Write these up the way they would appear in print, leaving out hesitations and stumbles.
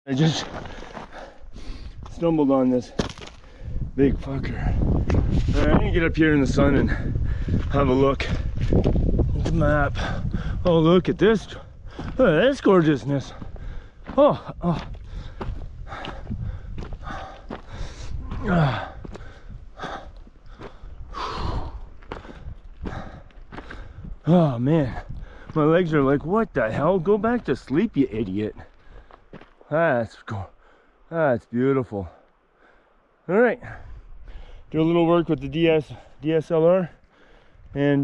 I just stumbled on this big fucker. Alright, I'm gonna get up here in the sun and have a look at the map. Oh, look at this. Look at this gorgeousness. Oh. Oh man, my legs are like, what the hell? Go back to sleep, you idiot. That's cool. That's beautiful. All right, do a little work with the DSLR and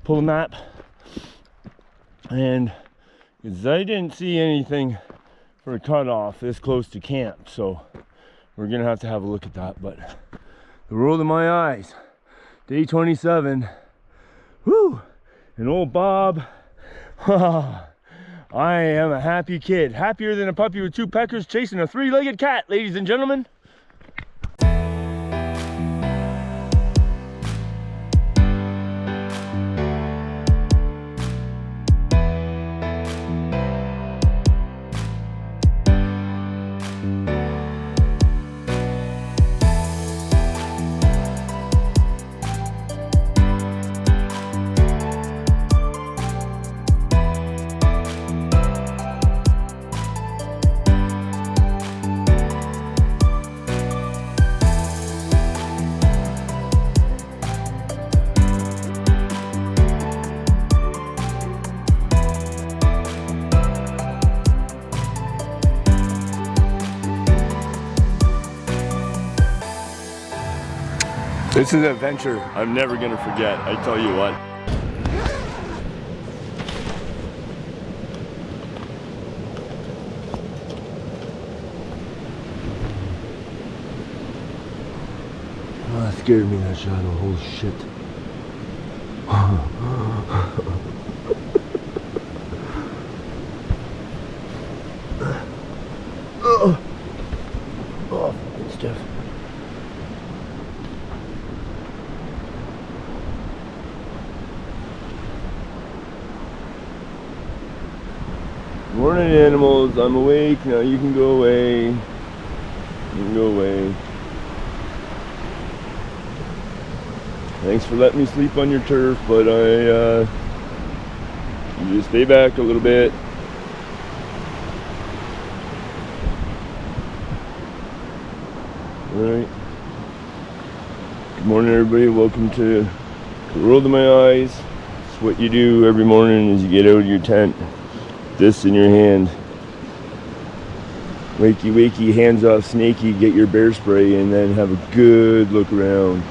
pull a map. And because I didn't see anything for a cutoff this close to camp, so we're gonna have to have a look at that. But the world of my eyes, day 27. Whoo! And old Bob. I am a happy kid. Happier than a puppy with two peckers chasing a three-legged cat, ladies and gentlemen. This is an adventure I'm never gonna forget, I tell you what. Oh, that scared me, that shadow. Holy shit. Oh, it's stiff. Morning, animals. I'm awake now. You can go away. You can go away. Thanks for letting me sleep on your turf, but you just stay back a little bit. All right. Good morning, everybody. Welcome to the world of my eyes. It's what you do every morning as you get out of your tent. This in your hand. Wakey wakey, hands off snaky, get your bear spray and then have a good look around.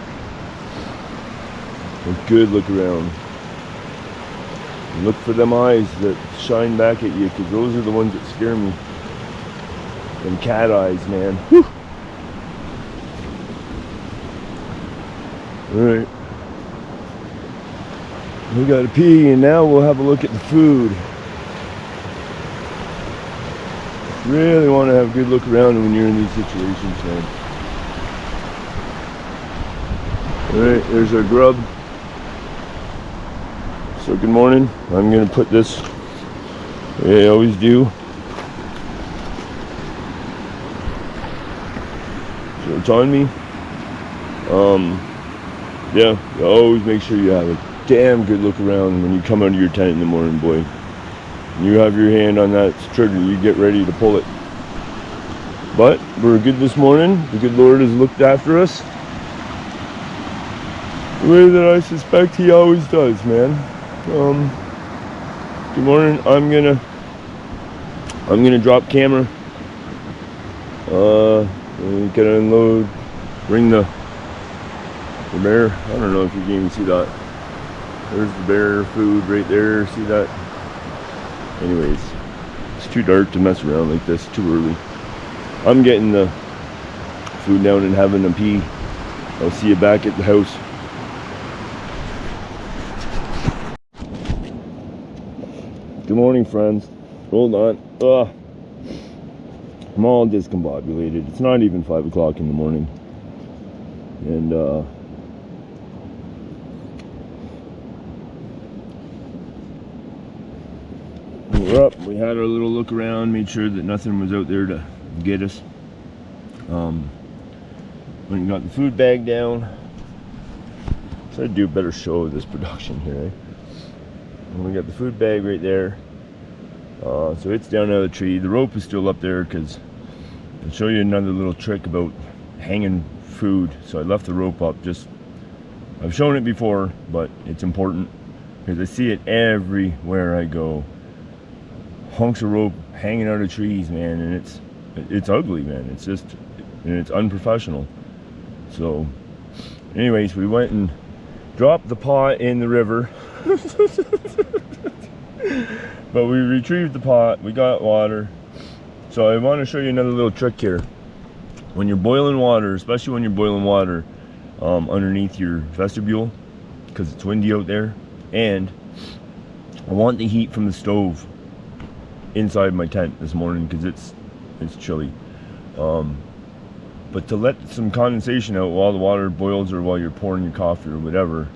A good look around. And look for them eyes that shine back at you, because those are the ones that scare me. Them cat eyes, man. Whew. Alright. We gotta pee and now we'll have a look at the food. Really want to have a good look around when you're in these situations, man. Alright, there's our grub. So good morning. I'm going to put this the way I always do. So it's on me. Yeah, you always make sure you have a damn good look around when you come out of your tent in the morning, boy. You have your hand on that trigger, you get ready to pull it. But we're good this morning. The good Lord has looked after us the way that I suspect He always does, man. Good morning. I'm gonna drop camera. Gotta unload. Bring the bear. I don't know if you can even see that. There's the bear food right there. See that? Anyways, it's too dark to mess around like this, too early. I'm getting the food down and having a pee. I'll see you back at the house. Good morning, friends. Hold on. I'm all discombobulated. It's not even 5 o'clock in the morning. And we're up. We had our little look around, made sure that nothing was out there to get us. When you got the food bag down, try to do a better show of this production here, eh? And we got the food bag right there. So it's down out of the tree. The rope is still up there because I'll show you another little trick about hanging food. So I left the rope up. I've shown it before, but it's important because I see it everywhere I go. Hunks of rope hanging out of trees, man, and it's ugly, man. It's just, and it's unprofessional. So anyways, we went and dropped the pot in the river. But we retrieved the pot, we got water. So I want to show you another little trick here. When you're boiling water, especially when you're boiling water underneath your vestibule, because it's windy out there, and I want the heat from the stove inside my tent this morning because it's chilly. But to let some condensation out while the water boils or while you're pouring your coffee or whatever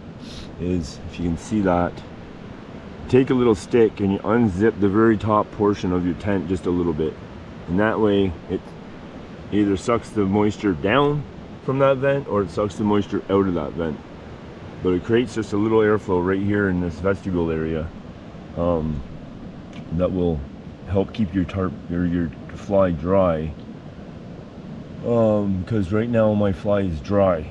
is, if you can see that, take a little stick and you unzip the very top portion of your tent just a little bit, and that way it either sucks the moisture down from that vent or it sucks the moisture out of that vent. But it creates just a little airflow right here in this vestibule area that will help keep your your fly dry, because right now my fly is dry,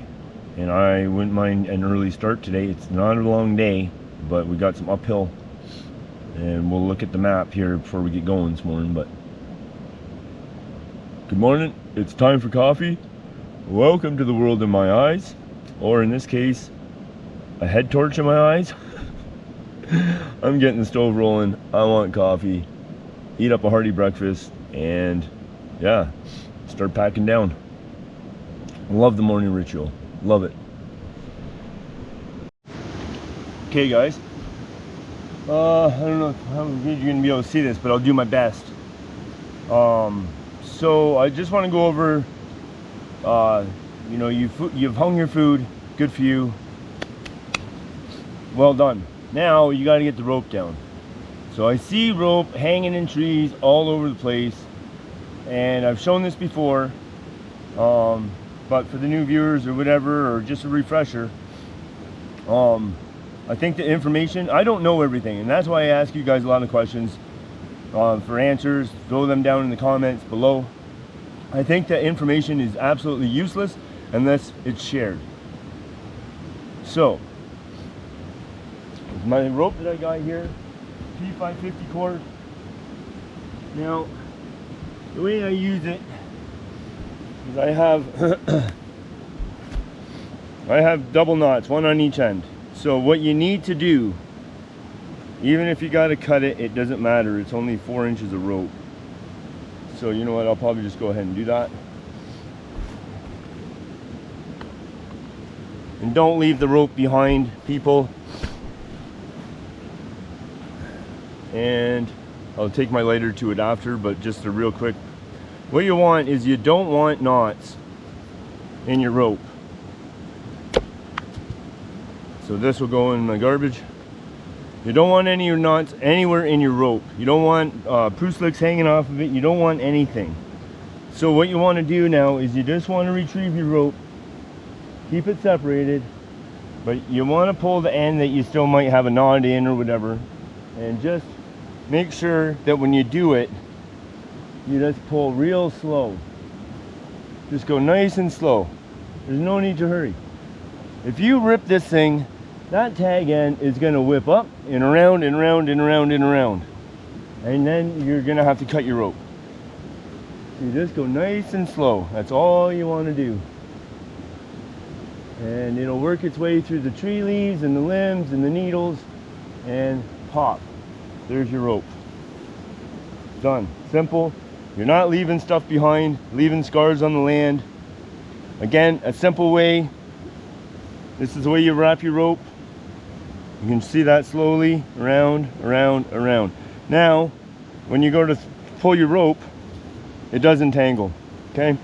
and I wouldn't mind an early start today. It's not a long day, but we got some uphill, and we'll look at the map here before we get going this morning. But good morning, it's time for coffee. Welcome to the world in my eyes, or in this case, a head torch in my eyes. I'm getting the stove rolling. I want coffee, eat up a hearty breakfast, and yeah, start packing down. Love the morning ritual, love it. Okay guys, I don't know how good you're gonna be able to see this, but I'll do my best. So I just want to go over, you know, you've hung your food, good for you, well done. Now you got to get the rope down. So I see rope hanging in trees all over the place, and I've shown this before, but for the new viewers or whatever, or just a refresher, I think the information, I don't know everything, and that's why I ask you guys a lot of questions. For answers, throw them down in the comments below. I think that information is absolutely useless unless it's shared. So my rope that I got here, P550 cord. Now the way I use it is I have double knots, one on each end. So what you need to do, even if you got to cut it, it doesn't matter. It's only 4 inches of rope. So you know what, I'll probably just go ahead and do that. And don't leave the rope behind, people. And I'll take my lighter to it after, but just a real quick, what you want is you don't want knots in your rope. So this will go in my garbage. You don't want any of your knots anywhere in your rope. You don't want proof slicks hanging off of it. You don't want anything. So what you want to do now is you just want to retrieve your rope, keep it separated, but you want to pull the end that you still might have a knot in or whatever, and just make sure that when you do it, you just pull real slow. Just go nice and slow. There's no need to hurry. If you rip this thing, that tag end is going to whip up and around and around and around and around, and then you're going to have to cut your rope. So you just go nice and slow. That's all you want to do, and it'll work its way through the tree leaves and the limbs and the needles, and pop, there's your rope. Done. Simple. You're not leaving stuff behind, leaving scars on the land. Again, a simple way. This is the way you wrap your rope. You can see that slowly around, around, around. Now, when you go to pull your rope, it doesn't tangle, okay?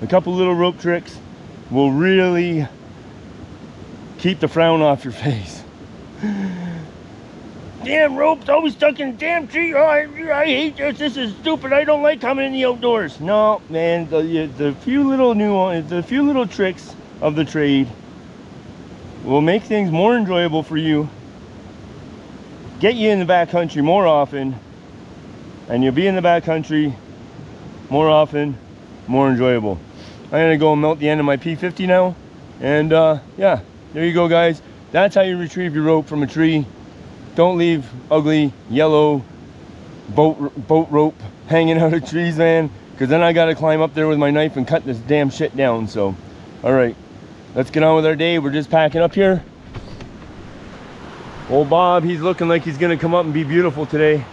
A couple little rope tricks will really keep the frown off your face. Damn rope's always stuck in a damn tree. Oh, I hate this. This is stupid. I don't like coming in the outdoors. No, man, the few little nuances, the few little tricks of the trade will make things more enjoyable for you, get you in the backcountry more often, and you'll be in the backcountry more often, more enjoyable. I'm gonna go and melt the end of my P50 now, and yeah, there you go, guys. That's how you retrieve your rope from a tree. Don't leave ugly yellow boat rope hanging out of trees, man, because then I gotta climb up there with my knife and cut this damn shit down. So all right, let's get on with our day. We're just packing up here. Old Bob, he's looking like he's gonna come up and be beautiful today,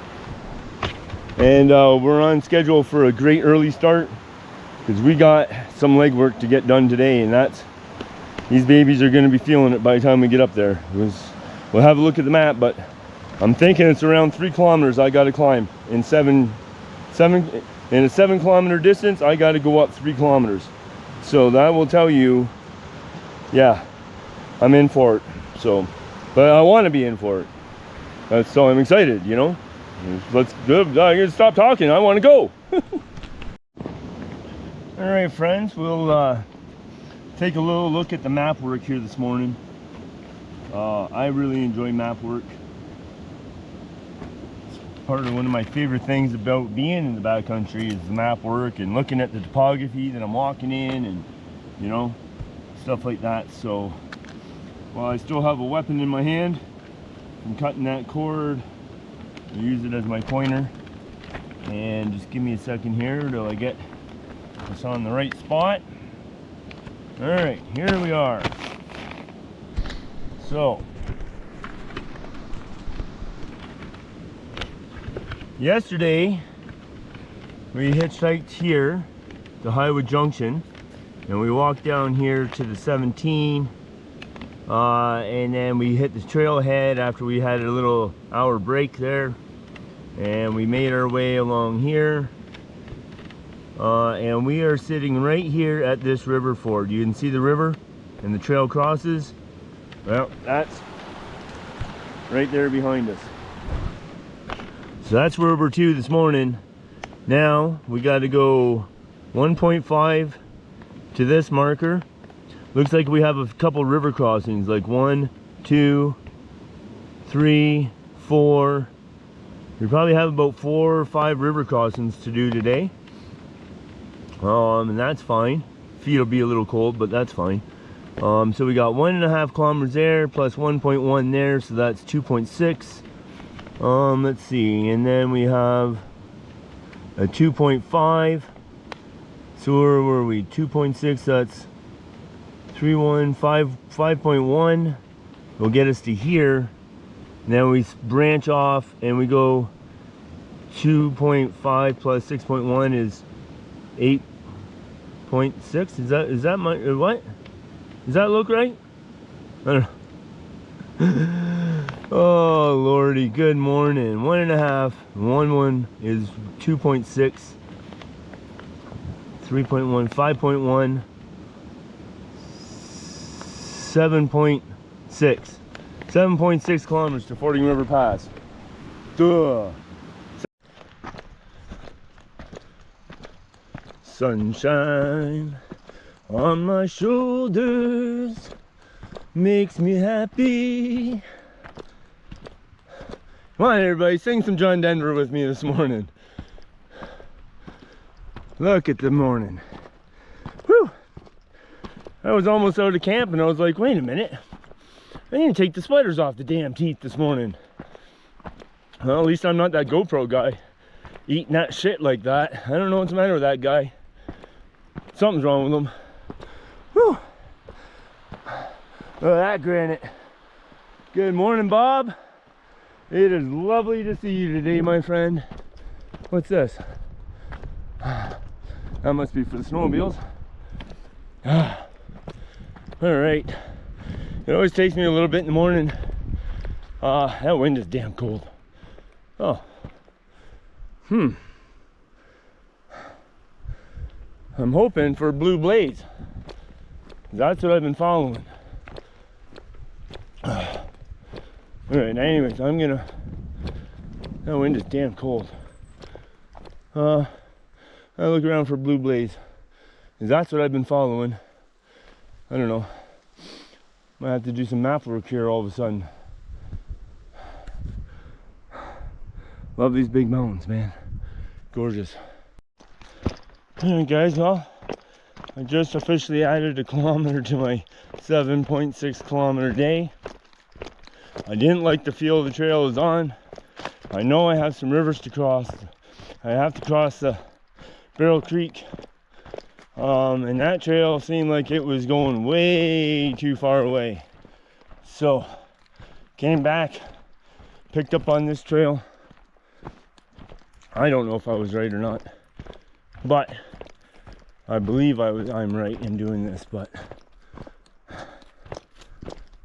and we're on schedule for a great early start because we got some legwork to get done today, and that's, these babies are gonna be feeling it by the time we get up there. We'll have a look at the map, but I'm thinking it's around 3 kilometers I got to climb in in a 7 kilometer distance. I got to go up 3 kilometers, so that will tell you, yeah, I'm in for it. So, but I want to be in for it. So I'm excited, you know. Let's go. I'm gonna stop talking. I want to go. All right, friends, we'll take a little look at the map work here this morning. I really enjoy map work. It's part of one of my favorite things about being in the backcountry is the map work and looking at the topography that I'm walking in, and you know, stuff like that. So while I still have a weapon in my hand, I'm cutting that cord. I use it as my pointer, and just give me a second here till I get this on the right spot. All right, here we are. So, yesterday we hitchhiked here to Highwood Junction, and we walked down here to the 17, and then we hit the trailhead after we had a little hour break there, and we made our way along here, and we are sitting right here at this river ford. You can see the river and the trail crosses. Well, that's right there behind us. So that's where we're to this morning. Now we got to go 1.5 to this marker. Looks like we have a couple river crossings, like 1, 2, 3, 4. We probably have about 4 or 5 river crossings to do today. And that's fine. Feet will be a little cold, but that's fine. So we got 1.5 kilometers there, plus 1.1 there, so that's 2.6. Let's see, and then we have a 2.5. So where were we? 2.6, that's 5.1 will get us to here. And then we branch off and we go 2.5 plus 6.1 is 8.6. Is that my, what? Does that look right? I don't know. Oh lordy, good morning. 1.5, 1 is 2.6, 3.1, 5.1, 7.6. 7.6 kilometers to Fording River Pass. Duh. Sunshine on my shoulders makes me happy. Come on everybody, sing some John Denver with me this morning. Look at the morning. Whew. I was almost out of camp and I was like, wait a minute, I didn't take the sweaters off the damn teeth this morning. Well, at least I'm not that GoPro guy eating that shit like that. I don't know what's the matter with that guy. Something's wrong with him. Whew. Look at that granite. Good morning, Bob. It is lovely to see you today, my friend. What's this? That must be for the snowmobiles. All right. It always takes me a little bit in the morning. That wind is damn cold. Oh. I'm hoping for a blue blaze. That's what I've been following. All right, anyways, I'm gonna That wind is damn cold. I look around for blue blaze. That's what I've been following. I don't know. Might have to do some map work here all of a sudden. Love these big mountains, man. Gorgeous. Alright guys, well, I just officially added a kilometer to my 7.6 kilometer day. I didn't like the feel the trail was on. I know I have some rivers to cross. I have to cross the Barrel Creek. And that trail seemed like it was going way too far away. So, came back, picked up on this trail. I don't know if I was right or not, but I believe I'm right in doing this, but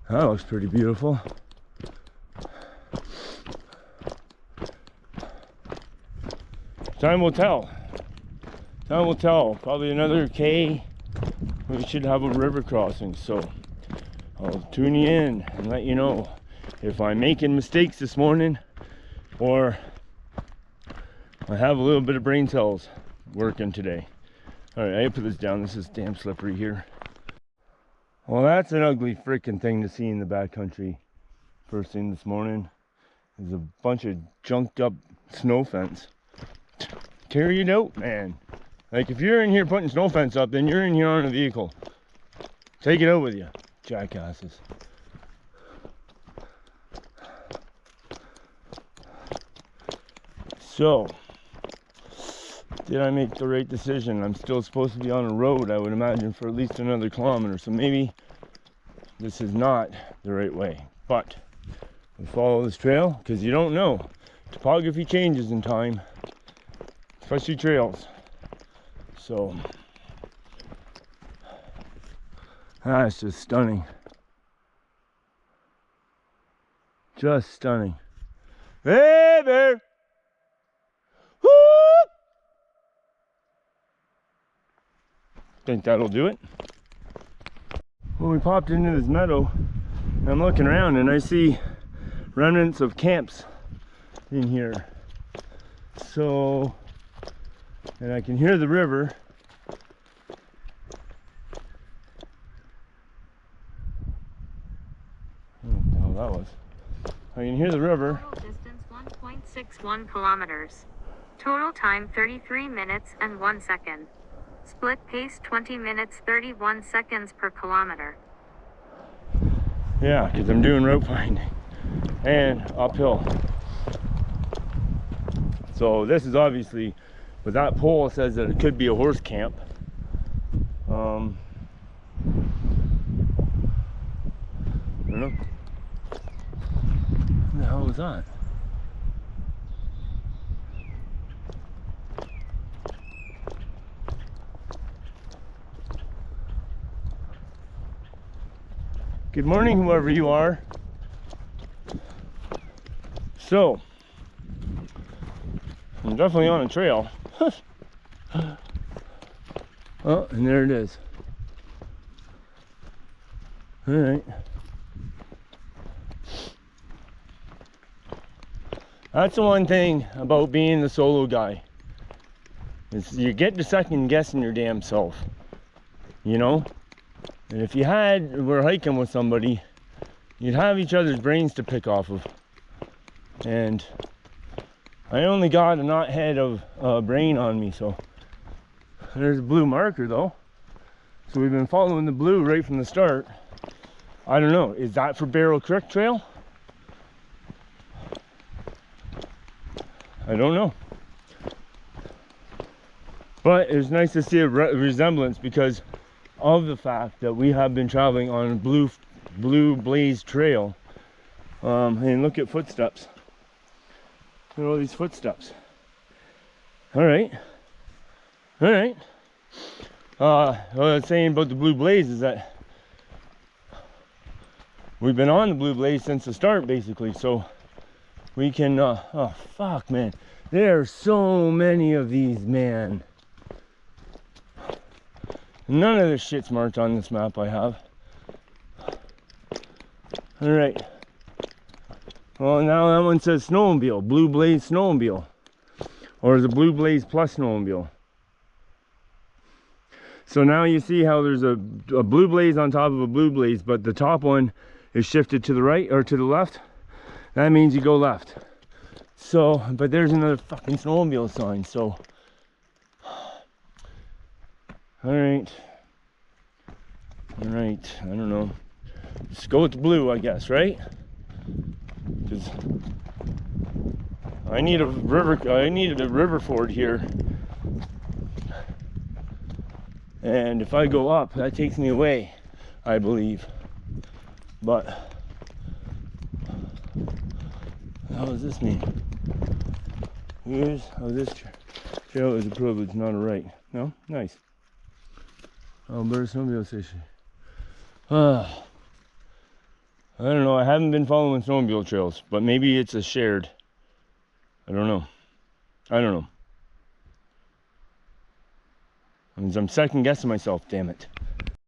that looks pretty beautiful. Time will tell. Time will tell. Probably another K. We should have a river crossing, so I'll tune you in and let you know if I'm making mistakes this morning or I have a little bit of brain cells working today. Alright, I gotta put this down. This is damn slippery here. Well, that's an ugly freaking thing to see in the backcountry. First thing this morning is a bunch of junked up snow fence. Tear it out, man. Like, if you're in here putting snow fence up, then you're in here on a vehicle. Take it out with you, jackasses. So, did I make the right decision? I'm still supposed to be on a road, I would imagine, for at least another kilometer. So maybe this is not the right way. But we follow this trail because you don't know. Topography changes in time, especially trails. So that's just stunning. Just stunning. Hey there! Woo! Think that'll do it. Well, we popped into this meadow and I'm looking around and I see remnants of camps in here. So, and I can hear the river. Oh, that was. I can hear the river. Total distance 1.61 kilometers. Total time 33 minutes and 1 second. Split pace 20 minutes 31 seconds per kilometer. Yeah, because I'm doing rope finding and uphill. So this is obviously, but that pole says that it could be a horse camp. I don't know. What the hell was that? Good morning, whoever you are. So, I'm definitely on a trail. Oh, and there it is. All right. That's the one thing about being the solo guy. Is you get to second guessing your damn self. You know? And if you were hiking with somebody, you'd have each other's brains to pick off of. And I only got a knothead of brain on me, so there's a blue marker though. So we've been following the blue right from the start. I don't know, is that for Barrel Creek Trail? I don't know. But it's nice to see a resemblance because of the fact that we have been traveling on a blue blaze trail. And look at footsteps. Look at all these footsteps. All right. All right. What I was saying about the blue blaze is that we've been on the blue blaze since the start, basically. So we can, oh fuck, man. There are so many of these, man. None of this shit's marked on this map I have. All right. Well, now that one says snowmobile, Blue Blaze snowmobile. Or is it Blue Blaze plus snowmobile? So now you see how there's a Blue Blaze on top of a Blue Blaze, but the top one is shifted to the right or to the left. That means you go left. So, but there's another fucking snowmobile sign, so. Alright. Alright, I don't know. Just go with the blue, I guess, right? Because I needed a river ford here. And if I go up, that takes me away, I believe. But how does this mean? Here's how this trail is a privilege, not a right. No? Nice. Alberta snowmobile station. I don't know. I haven't been following snowmobile trails, but maybe it's a shared. I don't know. I'm second guessing myself, damn it.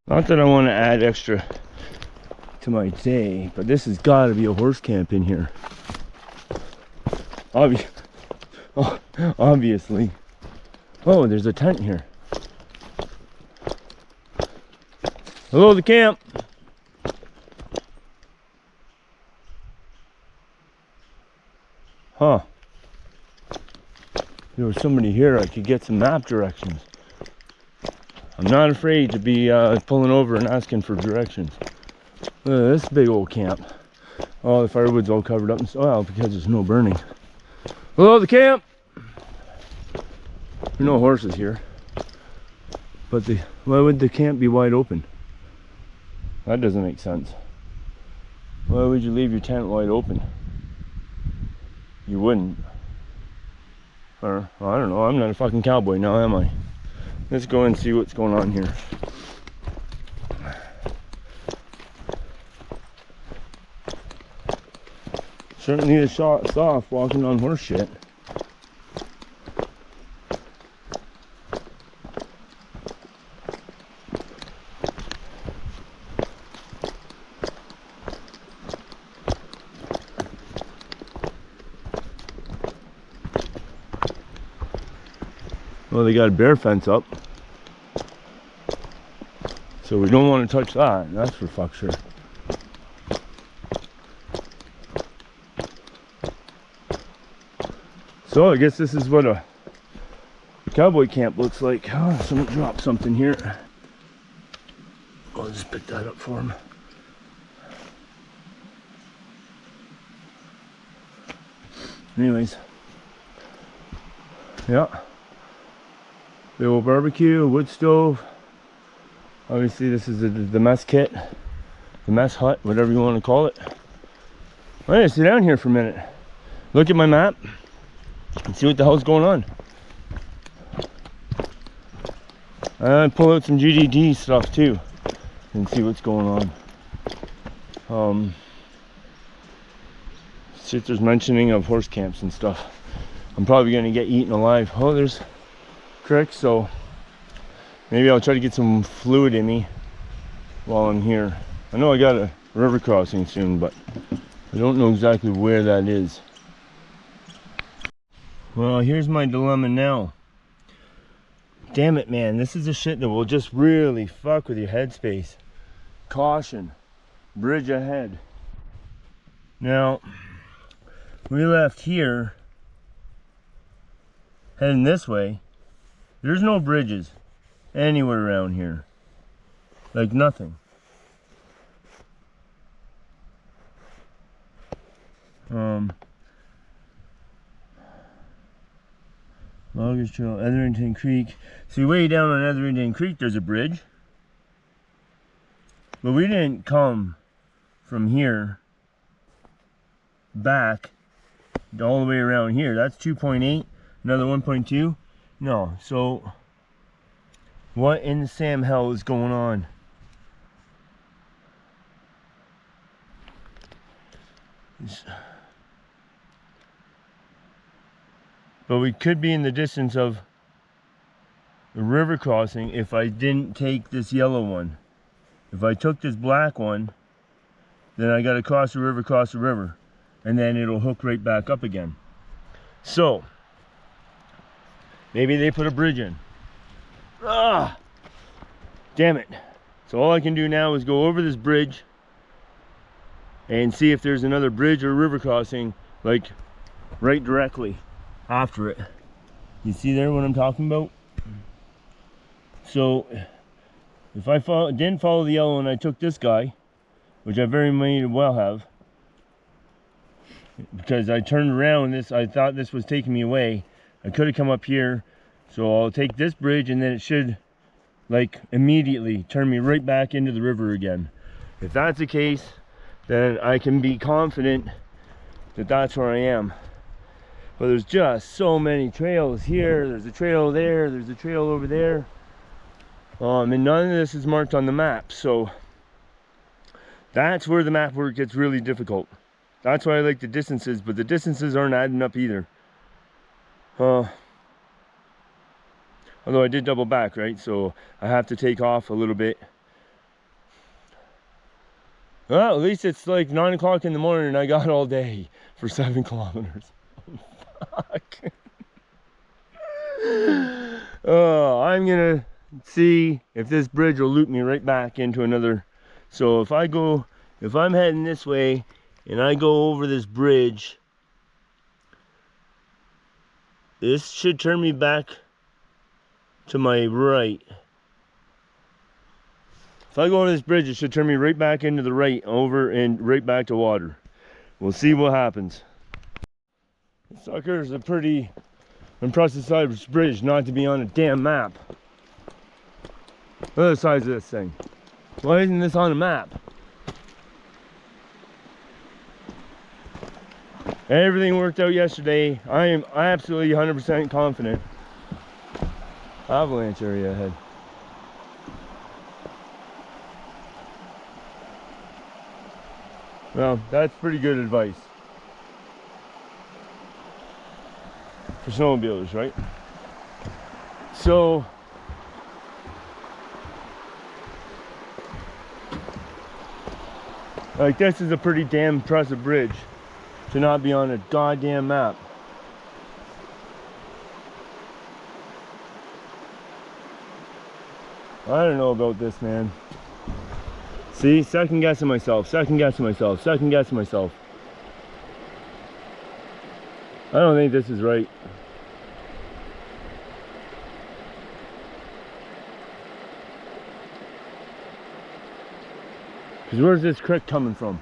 Not that I want to add extra to my day, but this has got to be a horse camp in here. Obviously. Oh, there's a tent here. Hello, the camp. Huh. There was somebody here, I could get some map directions. I'm not afraid to be pulling over and asking for directions. Look at this big old camp. Oh, the firewood's all covered up. Well, because there's no burning. Hello, the camp. There are no horses here. But why would the camp be wide open? That doesn't make sense. Why would you leave your tent wide open? You wouldn't. Or, well, I don't know. I'm not a fucking cowboy now, am I? Let's go and see what's going on here. Certainly a soft walking on horse shit. Well, they got a bear fence up, so we don't want to touch that, that's for fuck sure. So I guess this is what a cowboy camp looks like. Oh, someone dropped something here. I'll just pick that up for him. Anyways, yeah. Big old barbecue, wood stove. Obviously this is the mess kit, the mess hut, whatever you want to call it. I'm gonna sit down here for a minute, look at my map, and see what the hell's going on. And pull out some GDD stuff too, and see what's going on. See if there's mentioning of horse camps and stuff. I'm probably gonna get eaten alive. Oh, there's creek, so maybe I'll try to get some fluid in me while I'm here. I know I got a river crossing soon, but I don't know exactly where that is. Well, here's my dilemma now. Damn it, man, this is the shit that will just really fuck with your headspace. Caution, bridge ahead. Now, we left here heading this way. There's no bridges anywhere around here. Like nothing. Loggers Trail, Etherington Creek. See, way down on Etherington Creek there's a bridge. But we didn't come from here back all the way around here. That's 2.8, another 1.2. No, so what in the Sam hell is going on? But we could be in the distance of the river crossing if I didn't take this yellow one. If I took this black one, then I gotta cross the river, and then it'll hook right back up again. So maybe they put a bridge in. Ah, damn it. So all I can do now is go over this bridge and see if there's another bridge or river crossing, like right directly after it. You see there what I'm talking about? So if I didn't follow the yellow and I took this guy, which I very may well have, because I turned around, I thought this was taking me away. I could have come up here, so I'll take this bridge and then it should like immediately turn me right back into the river again. If that's the case, then I can be confident that that's where I am. But there's just so many trails here. There's a trail there, there's a trail over there. And none of this is marked on the map, so that's where the map work gets really difficult. That's why I like the distances, but the distances aren't adding up either. Although I did double back, right? So I have to take off a little bit. Well, at least it's like 9 o'clock in the morning and I got all day for 7 kilometers. Fuck. Oh, I'm gonna see if this bridge will loop me right back into another. So if I'm heading this way and I go over this bridge, this should turn me back to my right. If I go over this bridge, it should turn me right back into the right, over and right back to water. We'll see what happens. This sucker is a pretty impressive size bridge not to be on a damn map. Look at the size of this thing. Why isn't this on a map? Everything worked out yesterday. I am absolutely 100% confident. Avalanche area ahead. Well, that's pretty good advice for snowmobilers, right? So like, this is a pretty damn impressive bridge to not be on a goddamn map. I don't know about this, man. See, second guessing myself. I don't think this is right. Because where's this creek coming from?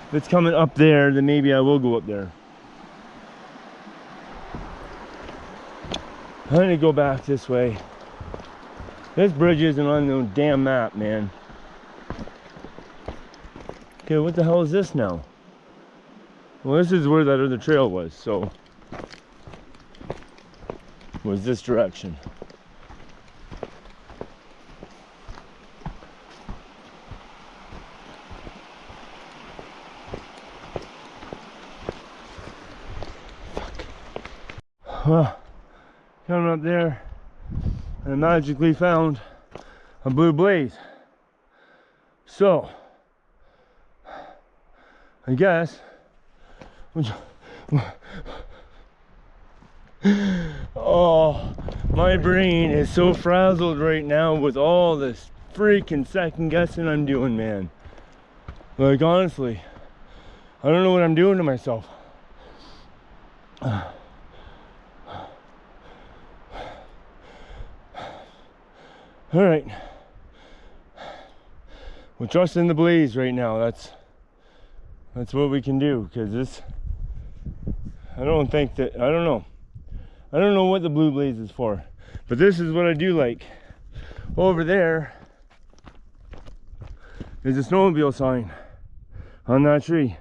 If it's coming up there, then maybe I will go up there. I'm gonna go back this way. This bridge isn't on no damn map, man. Okay, what the hell is this now? Well, this is where that other trail was, so was this direction. Well, coming up there, I magically found a blue blaze. So, I guess, oh, my brain is so frazzled right now with all this freaking second guessing I'm doing, man. Like, honestly, I don't know what I'm doing to myself. All right, we'll trust in the blaze right now. That's what we can do, because this, I don't know what the blue blaze is for, but this is what I do like. Over there is a snowmobile sign on that tree,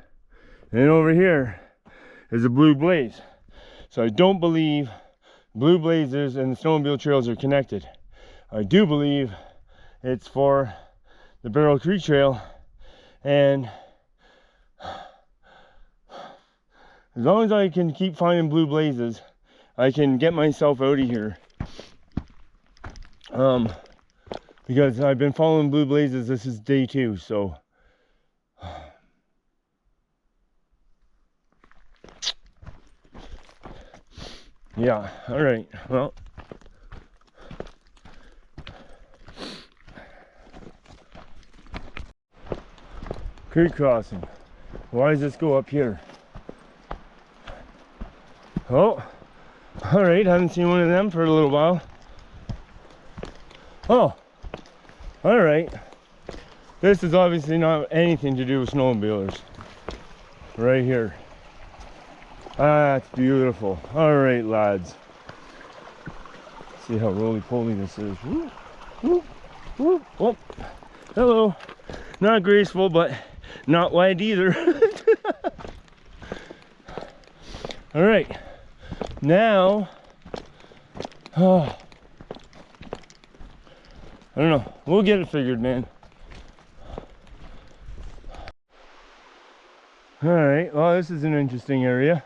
and over here is a blue blaze. So I don't believe blue blazes and the snowmobile trails are connected. I do believe it's for the Barrel Creek Trail, and as long as I can keep finding blue blazes, I can get myself out of here. Because I've been following blue blazes, this is day 2, so Yeah, all right. Well, creek crossing. Why does this go up here? Oh, all right. Haven't seen one of them for a little while. Oh, all right. This is obviously not anything to do with snowmobilers. Right here. That's beautiful. All right, lads. See how roly-poly this is. Woo, woo, woo. Oh, hello. Not graceful, but not wide either. All right. Now, oh, I don't know. We'll get it figured, man. All right. Well, this is an interesting area.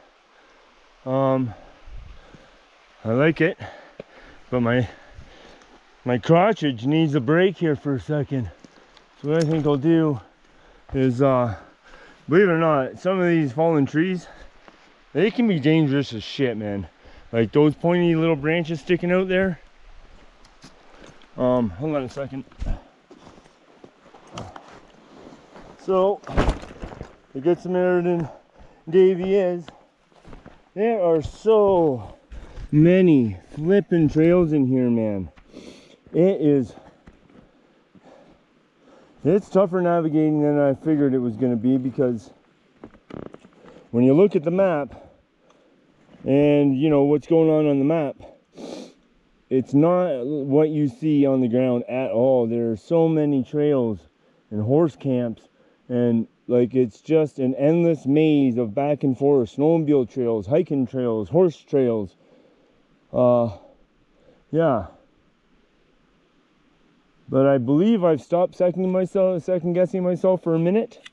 I like it, but my crotchage needs a break here for a second. So what I think I'll do is, believe it or not, some of these fallen trees, they can be dangerous as shit, man. Like those pointy little branches sticking out there. Hold on a second. So, the good Samaritan Davy is, there are so many flipping trails in here, man. It's tougher navigating than I figured it was going to be, because when you look at the map and you know what's going on the map, it's not what you see on the ground at all. There are so many trails and horse camps, and like it's just an endless maze of back and forth snowmobile trails, hiking trails, horse trails. Yeah. But I believe I've stopped second guessing myself for a minute.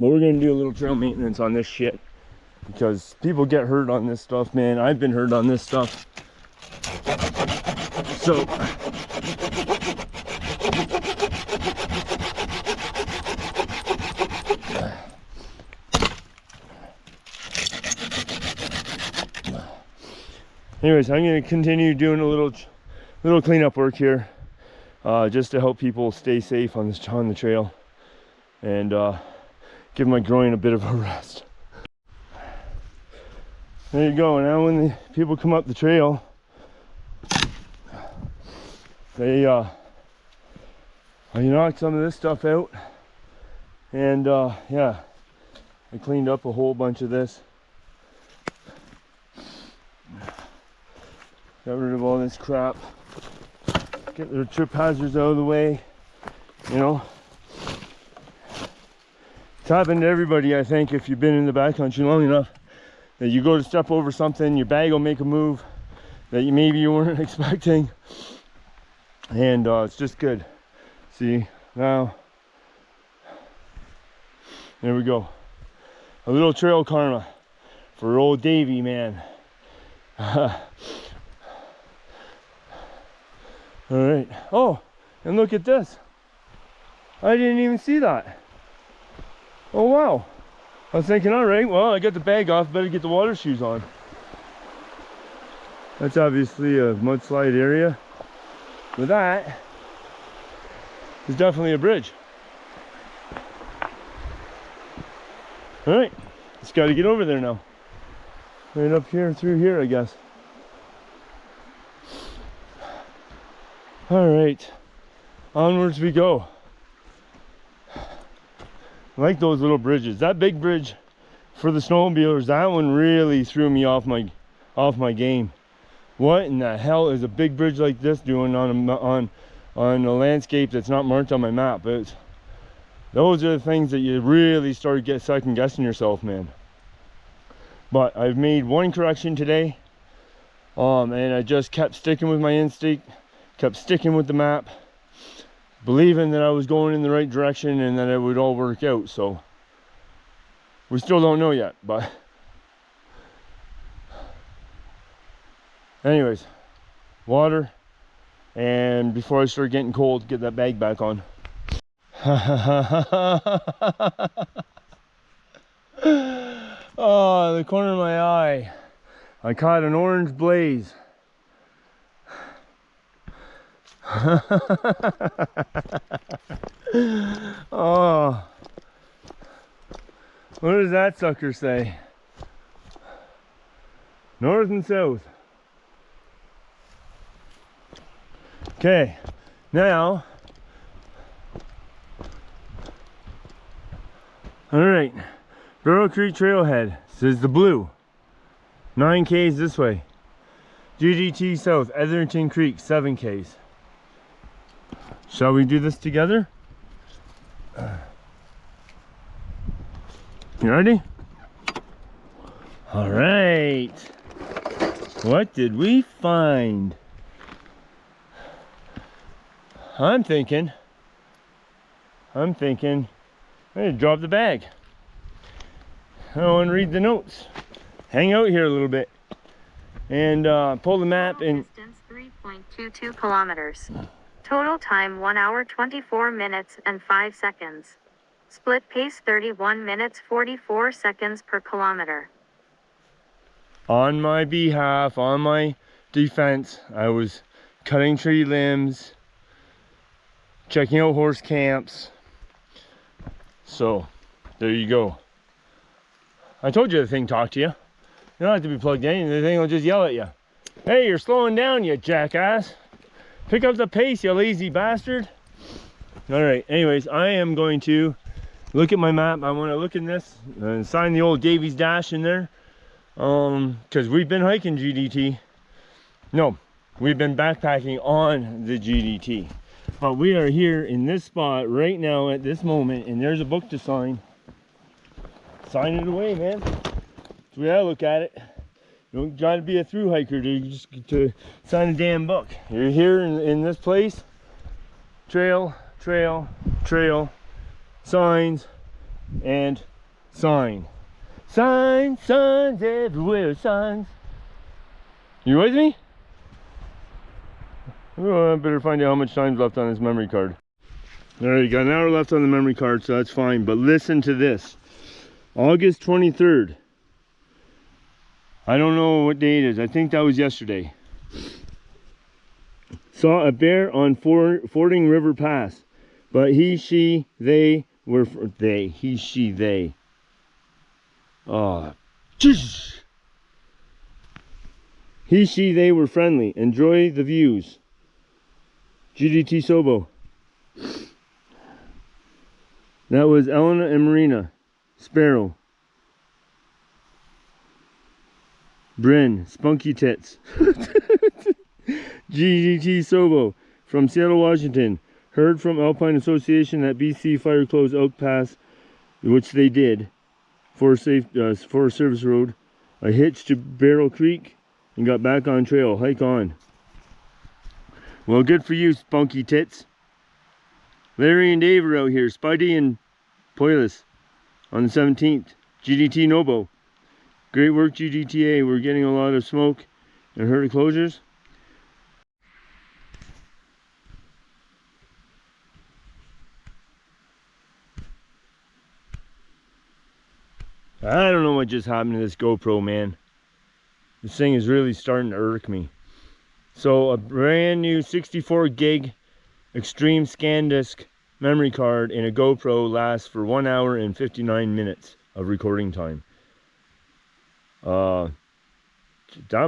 But we're gonna do a little trail maintenance on this shit, because people get hurt on this stuff, man. I've been hurt on this stuff. So anyways, I'm going to continue doing a little cleanup work here, just to help people stay safe on the trail, and give my groin a bit of a rest. There you go. Now when the people come up the trail, I knocked some of this stuff out, and yeah, I cleaned up a whole bunch of this. Got rid of all this crap. Get the trip hazards out of the way. You know, it's happened to everybody, I think, if you've been in the backcountry long enough, that you go to step over something, your bag will make a move that maybe you weren't expecting, and it's just good. See, now, there we go. A little trail karma for old Davy, man. All right. Oh, and look at this. I didn't even see that. Oh, wow. I was thinking, all right, well, I got the bag off, better get the water shoes on. That's obviously a mudslide area. But that is definitely a bridge. All right, just got to get over there now. Right up here, through here, I guess. All right, onwards we go. I like those little bridges. That big bridge for the snowmobilers, that one really threw me off my game. What in the hell is a big bridge like this doing on a landscape that's not marked on my map? Those are the things that you really start second guessing yourself, man. But I've made one correction today, and I just kept sticking with my instinct, kept sticking with the map, believing that I was going in the right direction and that it would all work out. So we still don't know yet, but anyways, water, and before I start getting cold, get that bag back on. Oh, the corner of my eye. I caught an orange blaze. Oh, what does that sucker say? North and south. Okay, now, all right, Barrel Creek Trailhead, this is the blue, 9 Ks this way. GDT South, Etherington Creek, 7 Ks. Shall we do this together? You ready? All right. What did we find? I'm thinking, I'm gonna drop the bag. I want to read the notes. Hang out here a little bit and pull the map and distance 3.22 kilometers. Total time 1 hour 24 minutes and 5 seconds. Split pace 31 minutes 44 seconds per kilometer. on my behalf, on my defense, I was cutting tree limbs, checking out horse camps. So there you go. I told you the thing talked to you. You don't have to be plugged in. The thing will just yell at you. Hey, you're slowing down, you jackass. Pick up the pace, you lazy bastard. All right, anyways, I am going to look at my map. I want to look in this and sign the old Davies Dash in there. Because we've been hiking GDT. No, we've been backpacking on the GDT. But we are here in this spot right now at this moment, and there's a book to sign. Sign it away, man. That's the way I look at it. You don't try to be a through hiker to sign a damn book. You're here in this place. Trail, trail, trail, signs, and sign. Signs, signs everywhere, signs. You with me? Oh, I better find out how much time's left on this memory card. All right, got an hour left on the memory card, so that's fine. But listen to this. August 23rd. I don't know what day it is. I think that was yesterday. Saw a bear on Fording River Pass. But he, she, they were... He, she, they. Oh. He, she, they were friendly. Enjoy the views. GDT Sobo. That was Elena and Marina. Sparrow. Bryn. Spunky Tits. GDT Sobo. From Seattle, Washington. Heard from Alpine Association that BC Fire closed Elk Pass, which they did. Forest Service Road. I hitched to Barrel Creek and got back on trail. Hike on. Well, good for you, Spunky Tits. Larry and Dave are out here. Spidey and Poilus on the 17th. GDT Nobo. Great work, GDTA. We're getting a lot of smoke and herd closures. I don't know what just happened to this GoPro, man. This thing is really starting to irk me. So a brand new 64 gig extreme SanDisk memory card in a GoPro lasts for 1 hour and 59 minutes of recording time. That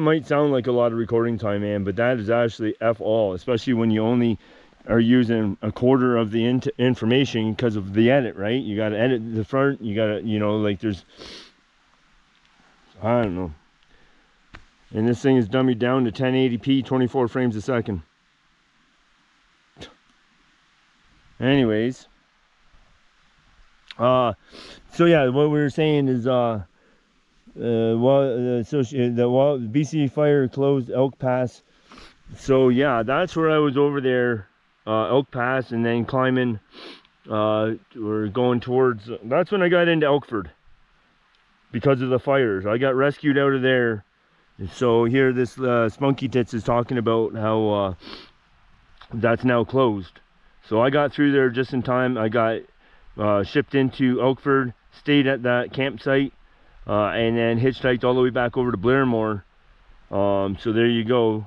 might sound like a lot of recording time, man, but that is actually F all, especially when you only are using a quarter of the information because of the edit, right? You got to edit the front, you got to, you know, like there's, I don't know. And this thing is dummied down to 1080p, 24 frames a second. Anyways. So yeah, what we were saying is, the BC Fire closed Elk Pass. So yeah, that's where I was over there, Elk Pass, and then climbing, we're going towards, that's when I got into Elkford. Because of the fires. I got rescued out of there. So here this Spunky Tits is talking about how that's now closed. So I got through there just in time. I got shipped into Elkford, stayed at that campsite, and then hitchhiked all the way back over to Blairmore So there you go,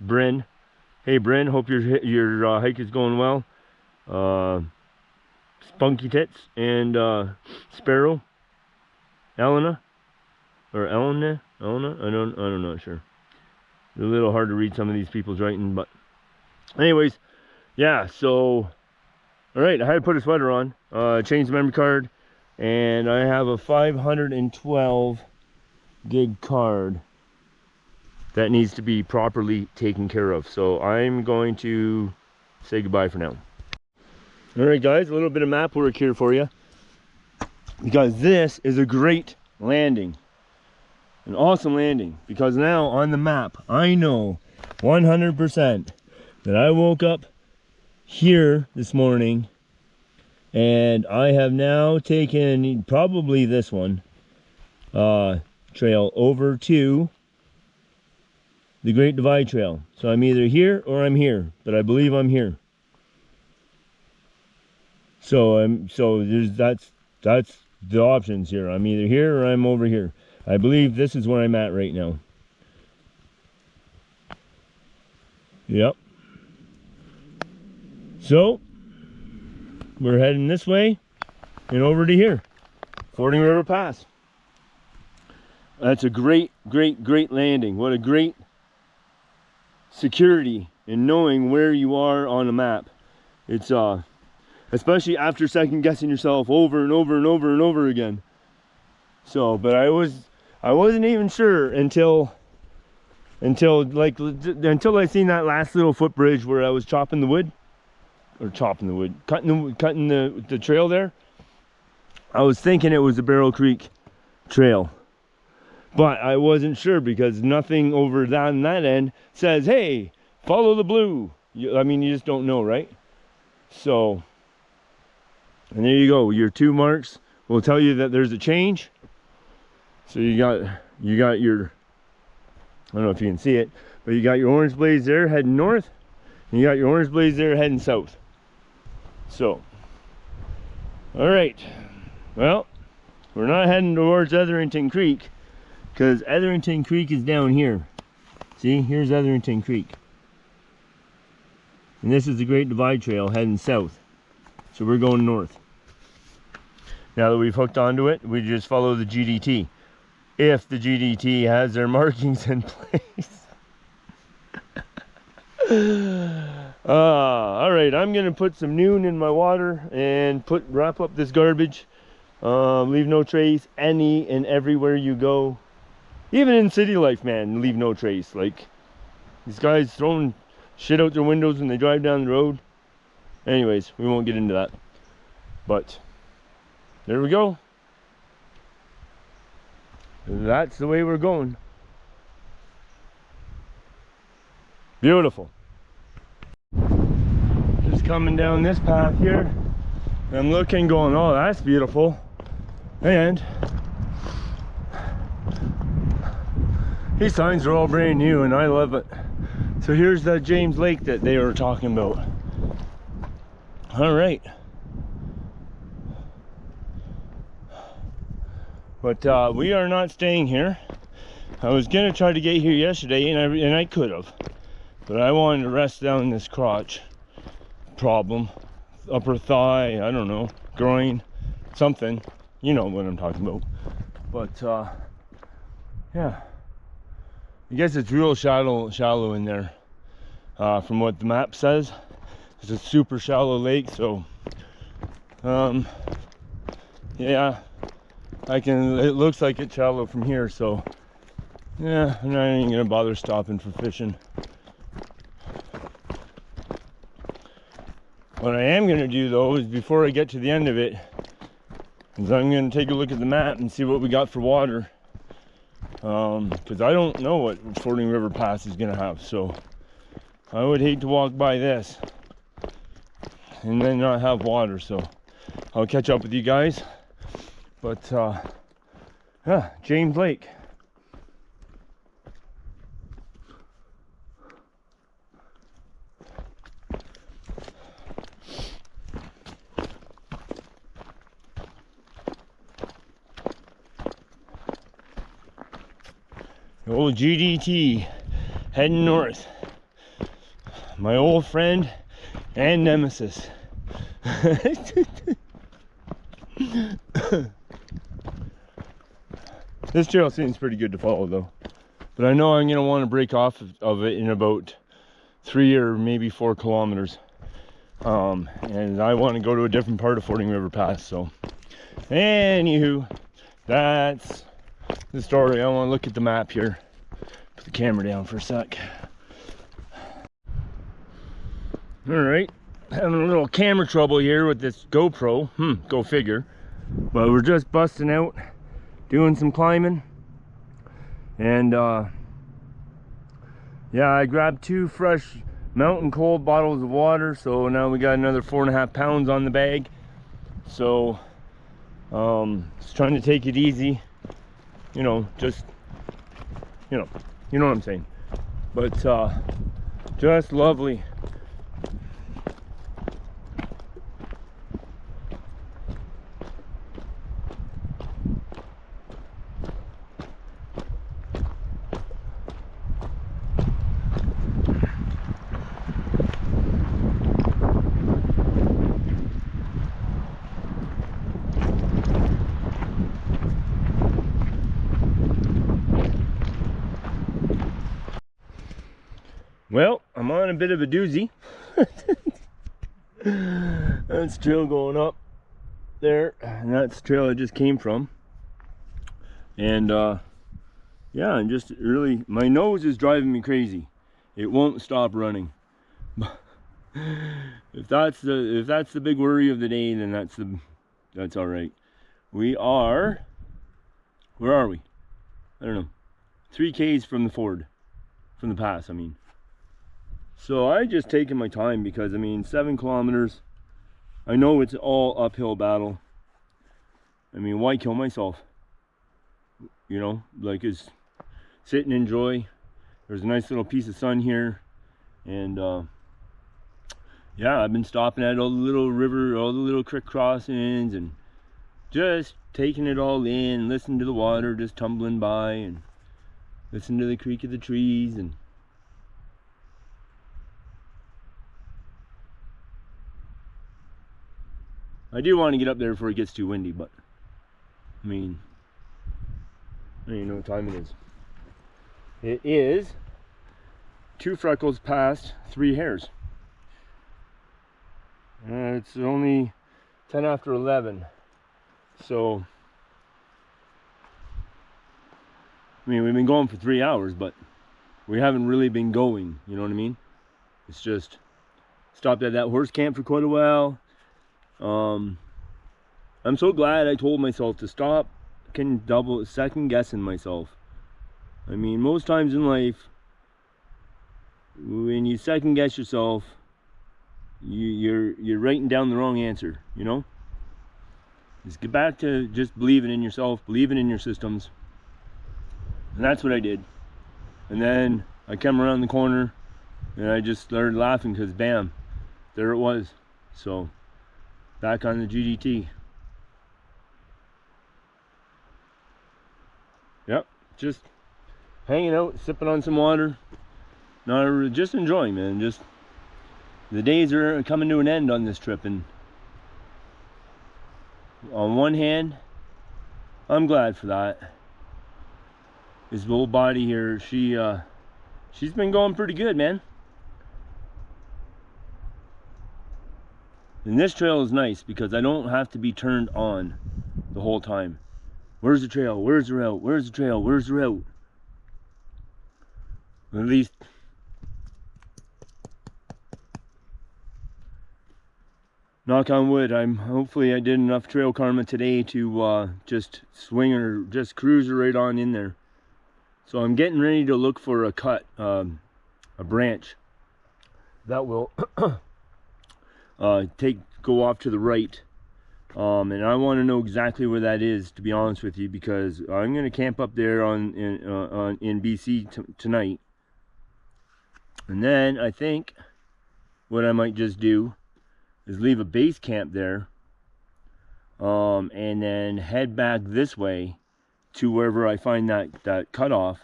Bryn. Hey Bryn, hope your hike is going well. Spunky Tits and Sparrow, Elena, or Elena, I'm not sure. It's a little hard to read some of these people's writing, but anyways, yeah. So, all right, I had to put a sweater on, changed the memory card, and I have a 512 gig card that needs to be properly taken care of. So I'm going to say goodbye for now. All right, guys, a little bit of map work here for you, because this is a great landing, an awesome landing, because now on the map I know 100% that I woke up here this morning and I have now taken probably this one trail over to the Great Divide Trail. So I'm either here or I'm here, but I believe I'm here. So that's the options here. I'm either here or I'm over here. I believe this is where I'm at right now. Yep. So we're heading this way and over to here, Fording River Pass. That's a great landing. What a great security in knowing where you are on a map. It's especially after second guessing yourself over and over and over and over again. So, but I wasn't even sure until I seen that last little footbridge where I was cutting the trail there. I was thinking it was the Barrel Creek Trail, but I wasn't sure because nothing over on that end says, hey, follow the blue. I mean, you just don't know, right? So, and there you go. Your 2 marks will tell you that there's a change. So you got your, I don't know if you can see it, but you got your orange blaze there heading north, and you got your orange blaze there heading south. So, all right. Well, we're not heading towards Etherington Creek, because Etherington Creek is down here. See, here's Etherington Creek. And this is the Great Divide Trail heading south. So we're going north. Now that we've hooked onto it, we just follow the GDT. If the GDT has their markings in place. All right, I'm gonna put some Noon in my water and wrap up this garbage. Leave no trace any and everywhere you go. Even in city life, man, leave no trace. Like, these guys throwing shit out their windows when they drive down the road. Anyways, we won't get into that. But there we go. That's the way we're going. Beautiful. Just coming down this path here. I'm looking, going, oh, that's beautiful. And these signs are all brand new and I love it. So here's the James Lake that they were talking about. All right. But we are not staying here. I was gonna try to get here yesterday and I could have, but I wanted to rest down this crotch problem, upper thigh, I don't know, groin, something. You know what I'm talking about. But yeah, I guess it's real shallow in there, from what the map says. It's a super shallow lake, so yeah, it looks like it's shallow from here, so yeah, I'm not even gonna bother stopping for fishing. What I am gonna do though is, before I get to the end of it, is I'm gonna take a look at the map and see what we got for water, because I don't know what Fording River Pass is gonna have. So I would hate to walk by this and then not have water. So I'll catch up with you guys. But yeah, James Lake. The old GDT heading north. My old friend and nemesis. This trail seems pretty good to follow though. But I know I'm going to want to break off of it in about 3 or maybe 4 kilometers. And I want to go to a different part of Fording River Pass. So, anywho, that's the story. I want to look at the map here. Put the camera down for a sec. Alright, having a little camera trouble here with this GoPro. Go figure. But we're just busting out, doing some climbing. And yeah, I grabbed 2 fresh mountain cold bottles of water, so now we got another 4.5 pounds on the bag. So just trying to take it easy, you know, just you know what I'm saying. But just lovely. Well, I'm on a bit of a doozy. That's trail going up there, and that's the trail I just came from. And yeah, I'm just really, my nose is driving me crazy. It won't stop running. If that's the big worry of the day, then that's all right. We are, where are we? I don't know. 3 Ks from the Ford, from the pass, I mean. So I just taken my time because, I mean, 7 kilometers, I know it's all uphill battle. I mean, why kill myself? You know, like, it's sit and enjoy. There's a nice little piece of sun here. And yeah, I've been stopping at all the little river, all the little creek crossings, and just taking it all in, listening to the water just tumbling by, and listen to the creak of the trees. And I do want to get up there before it gets too windy, but I mean, I don't even know what time it is. It is 2 freckles past 3 hairs. It's only 10 after 11. So, I mean, we've been going for 3 hours, but we haven't really been going, you know what I mean? It's just stopped at that horse camp for quite a while. I'm so glad I told myself to stop second guessing myself. I mean, most times in life, when you second guess yourself, you're writing down the wrong answer, you know? Just get back to just believing in yourself, believing in your systems. And that's what I did. And then I came around the corner and I just started laughing because bam, there it was. So back on the GDT. Yep, just hanging out, sipping on some water. Just enjoying, man. Just the days are coming to an end on this trip, and on one hand, I'm glad for that. This old body here, she's been going pretty good, man. And this trail is nice because I don't have to be turned on the whole time. Where's the trail? Where's the route? Where's the trail? Where's the route? At least knock on wood, hopefully I did enough trail karma today to just swing or just cruise right on in there. So I'm getting ready to look for a cut, a branch that will go off to the right. And I want to know exactly where that is, to be honest with you, because I'm going to camp up there in BC tonight. And then I think what I might just do is leave a base camp there, and then head back this way to wherever I find that cutoff,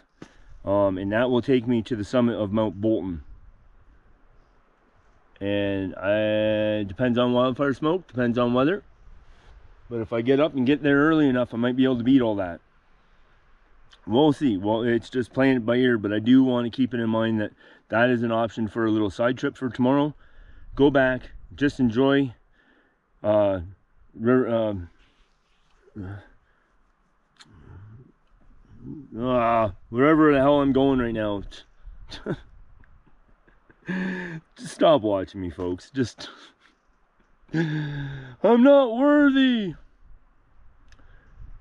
and that will take me to the summit of Mount Bolton. And depends on wildfire smoke, depends on weather. But if I get up and get there early enough, I might be able to beat all that. We'll see. Well, it's just playing it by ear, but I do want to keep it in mind that that is an option for a little side trip for tomorrow. Go back, just enjoy wherever the hell I'm going right now. Just stop watching me, folks. Just I'm not worthy.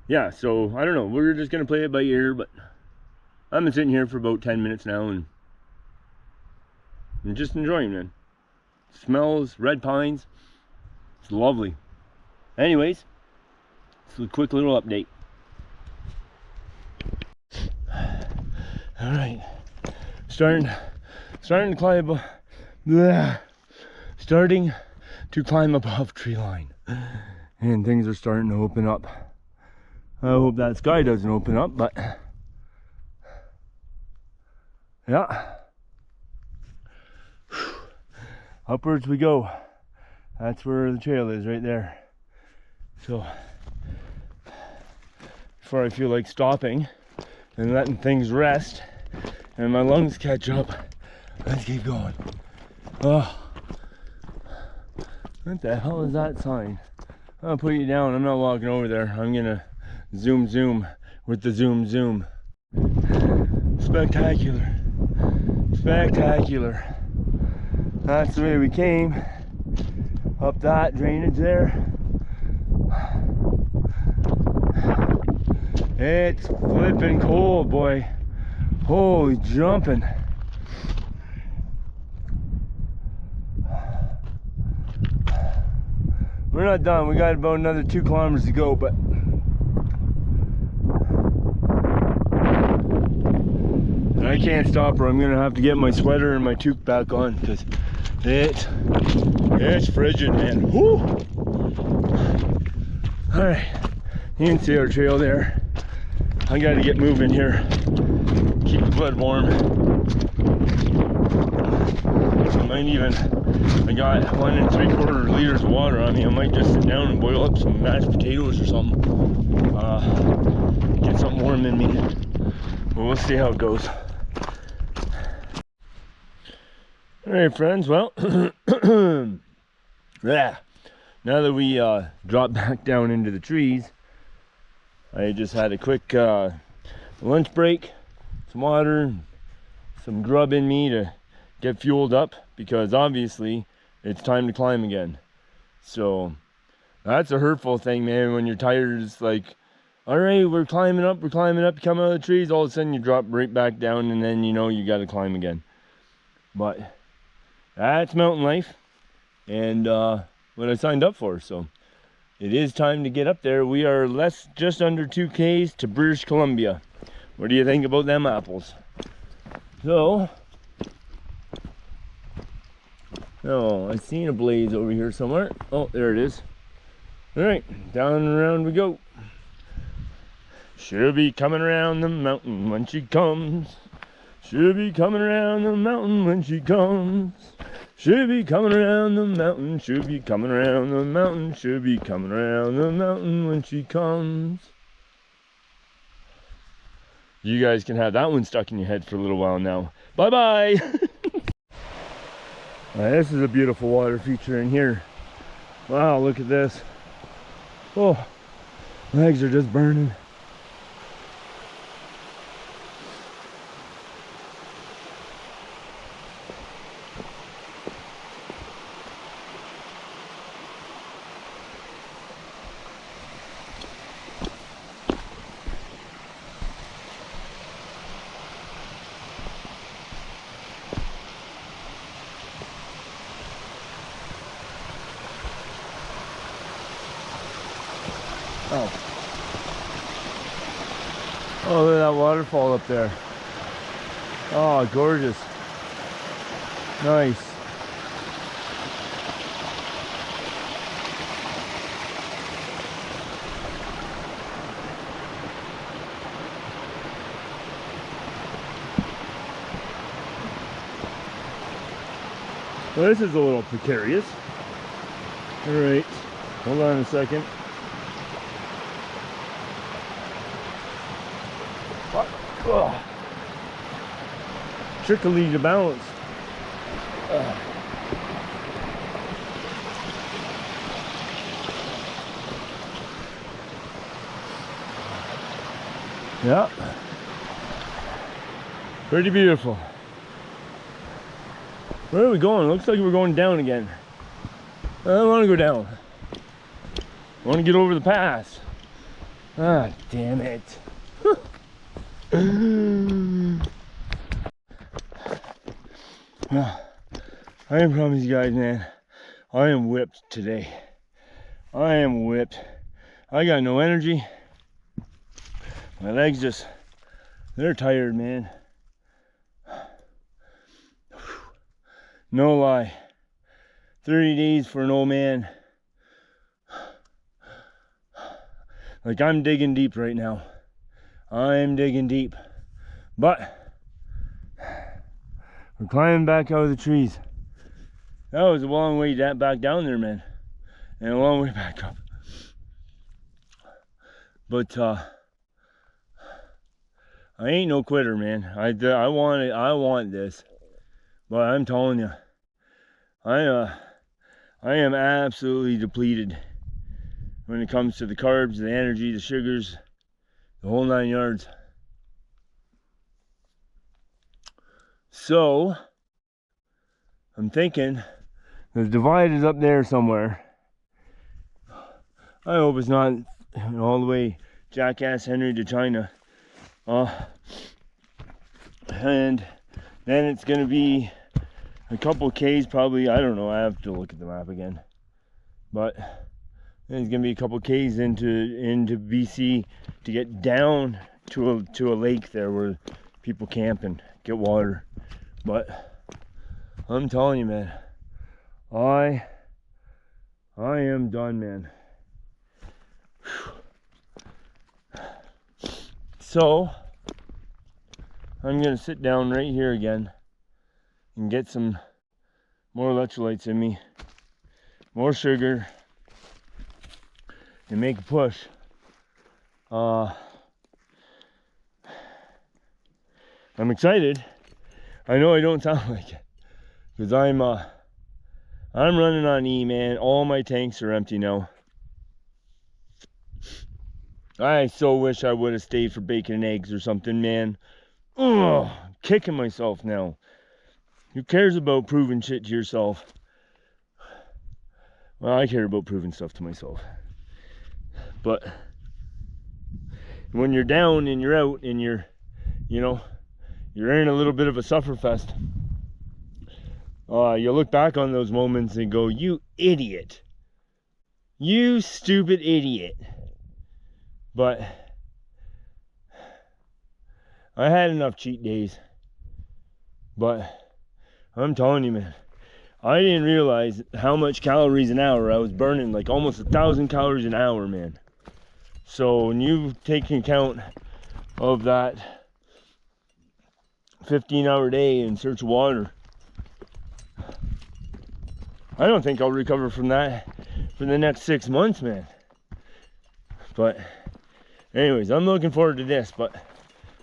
Yeah, so I don't know. We're just gonna play it by ear, but I've been sitting here for about 10 minutes now and I'm just enjoying it, man. Smells, red pines. It's lovely. Anyways, it's a quick little update. All right, starting to climb. Starting to climb above tree line, and things are starting to open up. I hope that sky doesn't open up, but yeah, upwards we go. That's where the trail is, right there. So before I feel like stopping and letting things rest and my lungs catch up, let's keep going. Oh, what the hell is that sign? I'll put you down. I'm not walking over there. I'm gonna zoom with the zoom. Spectacular. Spectacular. That's the way we came. Up that drainage there. It's flipping cold, boy. Holy jumping. We're not done. We got about another 2 kilometers to go, but I can't stop or I'm gonna have to get my sweater and my toque back on because it's frigid, man. Whoo! Alright, you can see our trail there. I gotta get moving here. Keep the blood warm. I got 1 3/4 liters of water on me. I might just sit down and boil up some mashed potatoes or something. Get something warm in me. But we'll see how it goes. Alright, friends, well, yeah. Now that we dropped back down into the trees, I just had a quick lunch break, some water, some grub in me to get fueled up, because obviously it's time to climb again. So that's a hurtful thing, man, when you're tired. It's like, all right, we're climbing up, you come out of the trees, all of a sudden you drop right back down, and then you know you got to climb again. But that's mountain life, and what I signed up for. So it is time to get up there. We are just under 2 Ks to British Columbia. What do you think about them apples? So, oh, I seen a blaze over here somewhere. Oh, there it is. All right, down and around we go. She'll be coming around the mountain when she comes. She'll be coming around the mountain when she comes. She'll be coming around the mountain. She'll be coming around the mountain. She'll be coming around the mountain when she comes. You guys can have that one stuck in your head for a little while now. Bye-bye. This is a beautiful water feature in here. Wow, look at this. Oh, legs are just burning. Oh, look at that waterfall up there. Oh, gorgeous. Nice. Well, this is a little precarious. All right, hold on a second. Ugh. Trickly to balance. Yeah, pretty beautiful. Where are we going? Looks like we're going down again. I don't want to go down. I want to get over the pass. Ah, damn it. I promise you guys, man, I am whipped today. I am whipped. I got no energy. My legs just, they're tired, man. No lie. 30 days for an old man. Like, I'm digging deep right now. I'm digging deep. But we're climbing back out of the trees. That was a long way back down there, man. And a long way back up. But I ain't no quitter, man. I want it. I want this. But I'm telling you, I am absolutely depleted when it comes to the carbs, the energy, the sugars, the whole 9 yards. So I'm thinking the divide is up there somewhere. I hope it's not all the way Jackass Henry to China. And then it's going to be a couple Ks probably. I don't know. I have to look at the map again. But there's going to be a couple Ks into BC to get down to a lake there where people camp and get water. But I'm telling you, man, I am done, man. So I'm gonna sit down right here again and get some more electrolytes in me, more sugar, and make a push. I'm excited. I know I don't sound like it, because I'm running on E, man. All my tanks are empty now. I so wish I would have stayed for bacon and eggs or something, man. Ugh, kicking myself now. Who cares about proving shit to yourself? Well, I care about proving stuff to myself. But when you're down and you're out and you're in a little bit of a sufferfest, you look back on those moments and go, you idiot. You stupid idiot. But I had enough cheat days. But I'm telling you, man, I didn't realize how much calories an hour I was burning, like almost 1,000 calories an hour, man. So when you take account of that 15-hour day in search of water, I don't think I'll recover from that for the next 6 months, man. But anyways, I'm looking forward to this, but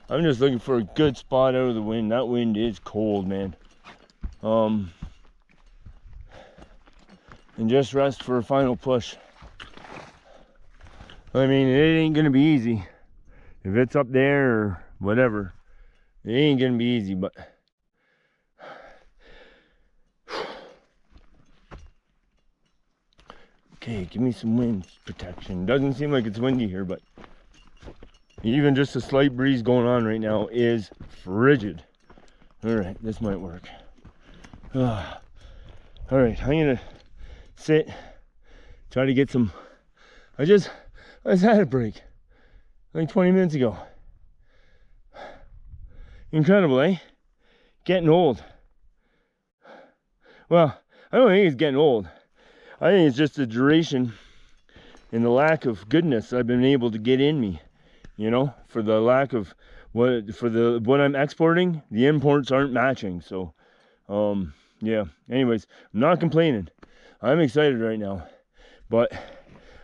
I'm just looking for a good spot out of the wind. That wind is cold, man. And just rest for a final push. I mean, it ain't gonna be easy. If it's up there or whatever, it ain't gonna be easy, but okay, give me some wind protection. Doesn't seem like it's windy here, but even just a slight breeze going on right now is frigid. All right, this might work. All right, I'm gonna sit, try to get some. I just had a break like 20 minutes ago. Incredible, eh? Getting old. Well, I don't think it's getting old. I think it's just the duration and the lack of goodness I've been able to get in me. You know, for the lack of what I'm exporting, the imports aren't matching. So, yeah, anyways, I'm not complaining. I'm excited right now, but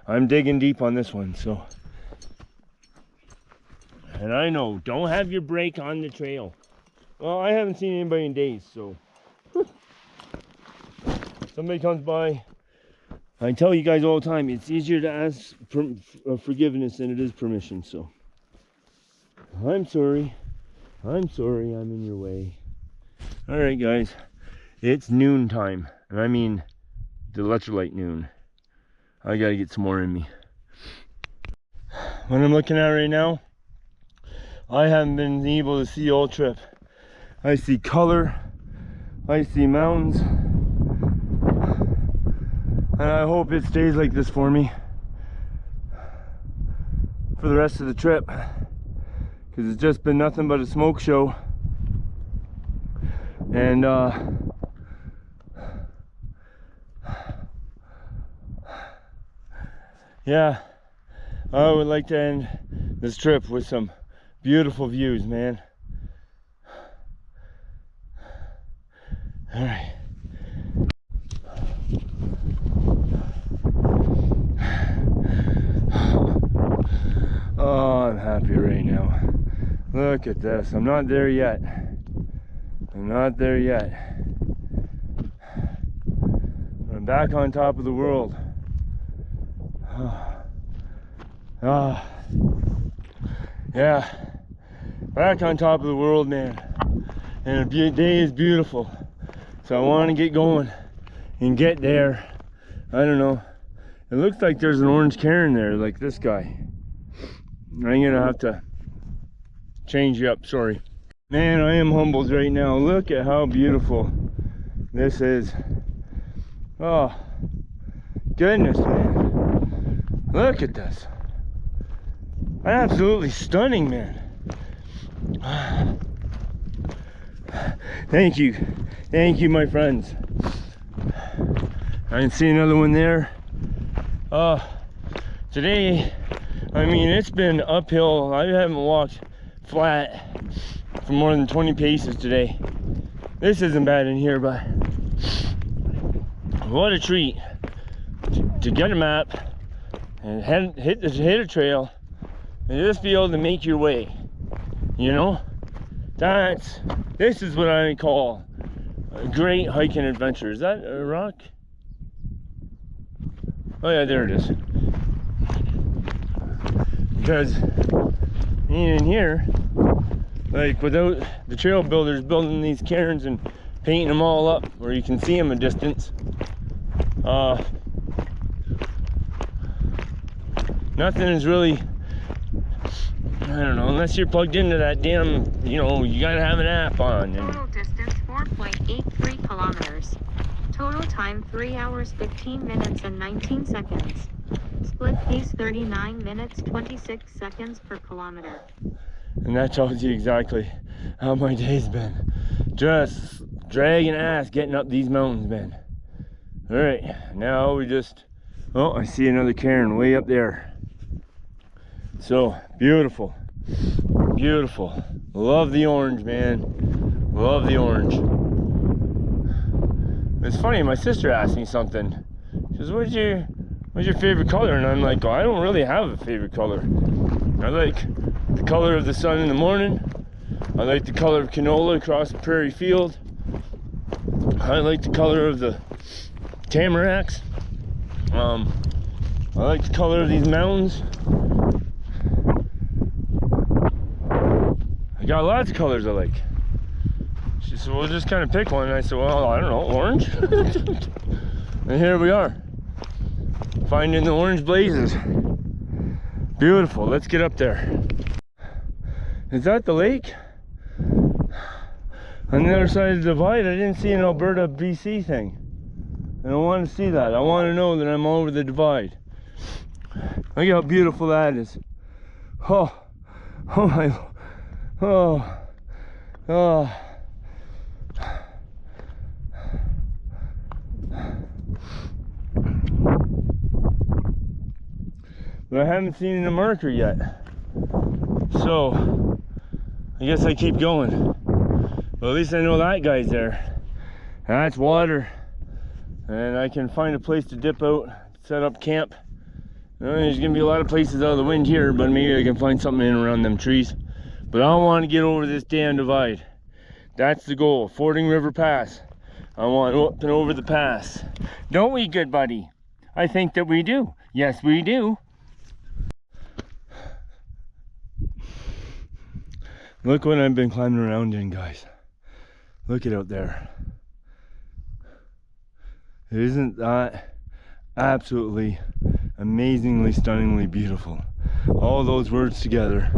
I'm digging deep on this one, so. And I know, don't have your brake on the trail. Well, I haven't seen anybody in days, so. Somebody comes by, I tell you guys all the time, it's easier to ask for forgiveness than it is permission, so. I'm sorry, I'm in your way. All right, guys, it's noon time, and I mean the electrolyte noon. I gotta get some more in me. What I'm looking at right now, I haven't been able to see all trip. I see color, I see mountains, and I hope it stays like this for me for the rest of the trip, because it's just been nothing but a smoke show. And yeah, I would like to end this trip with some beautiful views, man. All right. Oh, I'm happy right now. Look at this. I'm not there yet. I'm not there yet. I'm back on top of the world. Yeah, back on top of the world, man. And the day is beautiful, so I want to get going and get there. I don't know, it looks like there's an orange cairn there, like this guy. I'm gonna have to change you up, sorry. Man, I am humbled right now. Look at how beautiful this is. Oh goodness, man, look at this. Absolutely stunning, man. Thank you, my friends. I can see another one there. Today, I mean, it's been uphill. I haven't walked flat for more than 20 paces today. This isn't bad in here, but what a treat to get a map and hit a trail and just be able to make your way, you know? This is what I call a great hiking adventure. Is that a rock? Oh yeah, there it is. Because in here, like, without the trail builders building these cairns and painting them all up where you can see them a distance, nothing is really, I don't know, unless you're plugged into that damn, you know, you gotta have an app on. Total distance 4.83 kilometers. Total time 3 hours 15 minutes and 19 seconds. Split pace 39 minutes 26 seconds per kilometer. And that tells you exactly how my day's been. Just dragging ass getting up these mountains, man. All right, now we just, oh, I see another cairn way up there. So beautiful, beautiful. Love the orange, man. Love the orange. It's funny, my sister asked me something. She says, what's your favorite color? And I'm like, oh, I don't really have a favorite color. I like the color of the sun in the morning. I like the color of canola across the prairie field. I like the color of the tamaracks. I like the color of these mountains. I got lots of colors I like. She said, well, just kind of pick one. And I said, well, I don't know, orange. And here we are, finding the orange blazes. Beautiful. Let's get up there. Is that the lake? On the other side of the divide, I didn't see an Alberta, BC thing. And I want to see that. I want to know that I'm over the divide. Look how beautiful that is. Oh my, oh. But I haven't seen a marker yet. So I guess I keep going. Well, at least I know that guy's there. That's water. And I can find a place to dip out, set up camp. There's gonna be a lot of places out of the wind here, but maybe I can find something in around them trees. But I want to get over this damn divide. That's the goal, Fording River Pass. I want up and over the pass. Don't we, good buddy? I think that we do. Yes, we do. Look what I've been climbing around in, guys. Look it out there. Isn't that absolutely, amazingly, stunningly beautiful? All those words together.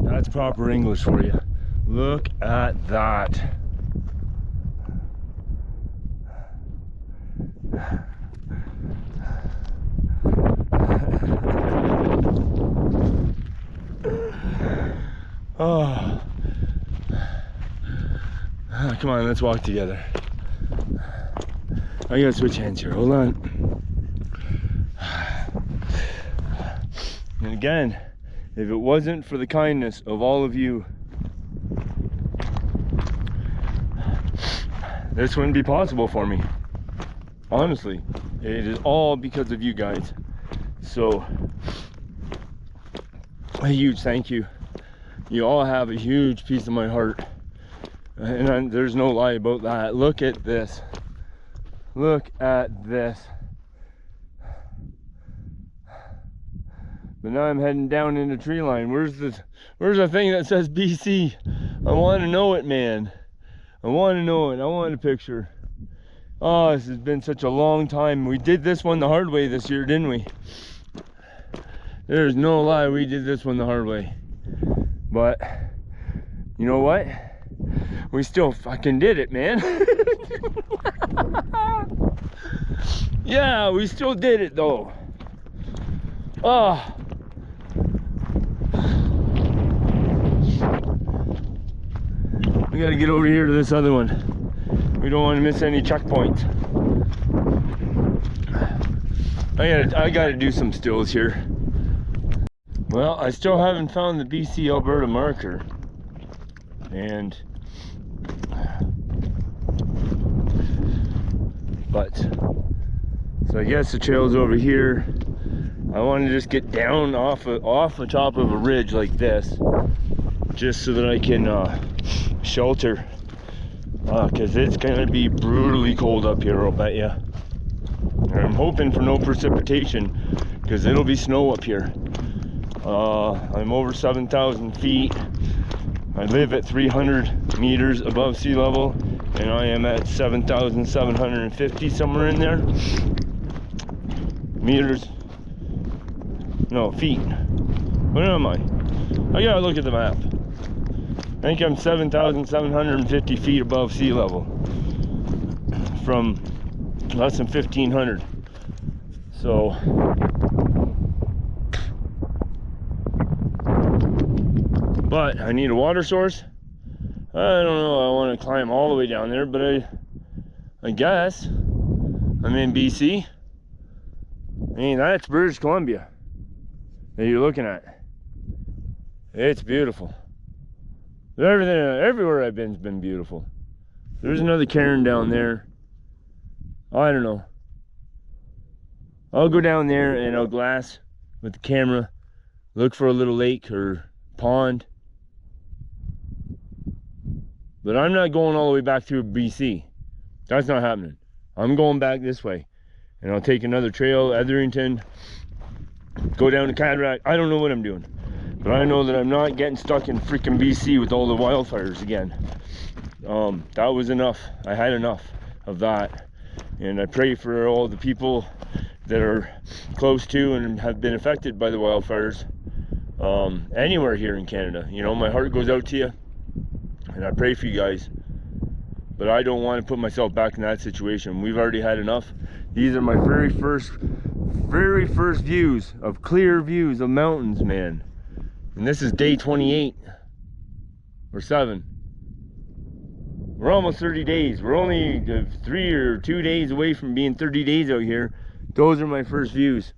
That's proper English for you. Look at that. Oh. Come on, let's walk together. I gotta switch hands here, hold on. And again, if it wasn't for the kindness of all of you, this wouldn't be possible for me. Honestly, it is all because of you guys. So, a huge thank you. You all have a huge piece of my heart. And there's no lie about that. Look at this. Look at this. But now I'm heading down into tree line. Where's the thing that says BC? I want to know it, man. I want to know it. I want a picture. Oh, this has been such a long time. We did this one the hard way this year, didn't we? There's no lie, we did this one the hard way. But you know what? We still fucking did it, man. Yeah, we still did it though. Oh. We gotta get over here to this other one. We don't want to miss any checkpoints. I gotta do some stills here. Well, I still haven't found the BC Alberta marker. So I guess the trail's over here. I want to just get down off the top of a ridge like this, just so that I can shelter, because it's gonna be brutally cold up here, I'll bet ya. And I'm hoping for no precipitation, because it'll be snow up here. I'm over 7,000 feet. I live at 300 meters above sea level, and I am at 7,750, somewhere in there. Meters, no, feet. What am I? I gotta look at the map. I think I'm 7,750 feet above sea level from less than 1,500. So but I need a water source. I don't know, I want to climb all the way down there, but I guess I'm in BC. I mean, that's British Columbia that you're looking at. It's beautiful. Everything, everywhere I've been's been beautiful. There's another cairn down there. I don't know. I'll go down there and I'll glass with the camera, look for a little lake or pond. But I'm not going all the way back through BC. That's not happening. I'm going back this way. And I'll take another trail, Etherington, go down to Cataract. I don't know what I'm doing. But I know that I'm not getting stuck in freaking BC with all the wildfires again. That was enough. I had enough of that. And I pray for all the people that are close to and have been affected by the wildfires anywhere here in Canada. You know, my heart goes out to you. And I pray for you guys. But I don't want to put myself back in that situation. We've already had enough. These are my very first views of clear views of mountains, man. And this is day 28 or 7. We're almost 30 days. We're only 3 or 2 days away from being 30 days out here. Those are my first views.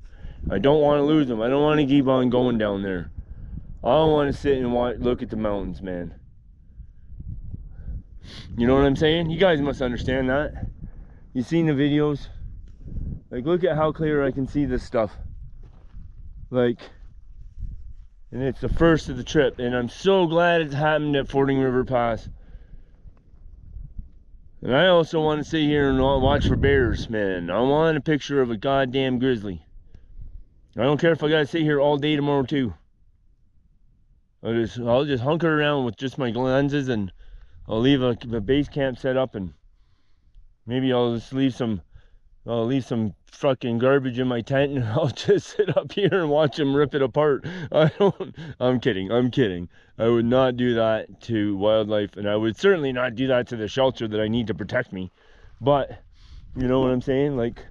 I don't want to lose them. I don't want to keep on going down there. I want to sit and look at the mountains, man. You know what I'm saying? You guys must understand that. You seen the videos? Like, look at how clear I can see this stuff. Like, and it's the first of the trip, and I'm so glad it's happened at Fording River Pass. And I also want to sit here and watch for bears, man. I want a picture of a goddamn grizzly. I don't care if I gotta sit here all day tomorrow too. I'll just hunker around with just my lenses, and I'll leave a base camp set up, and maybe I'll just leave some fucking garbage in my tent, and I'll just sit up here and watch them rip it apart. I'm kidding. I would not do that to wildlife, and I would certainly not do that to the shelter that I need to protect me. But, you know what I'm saying? Like,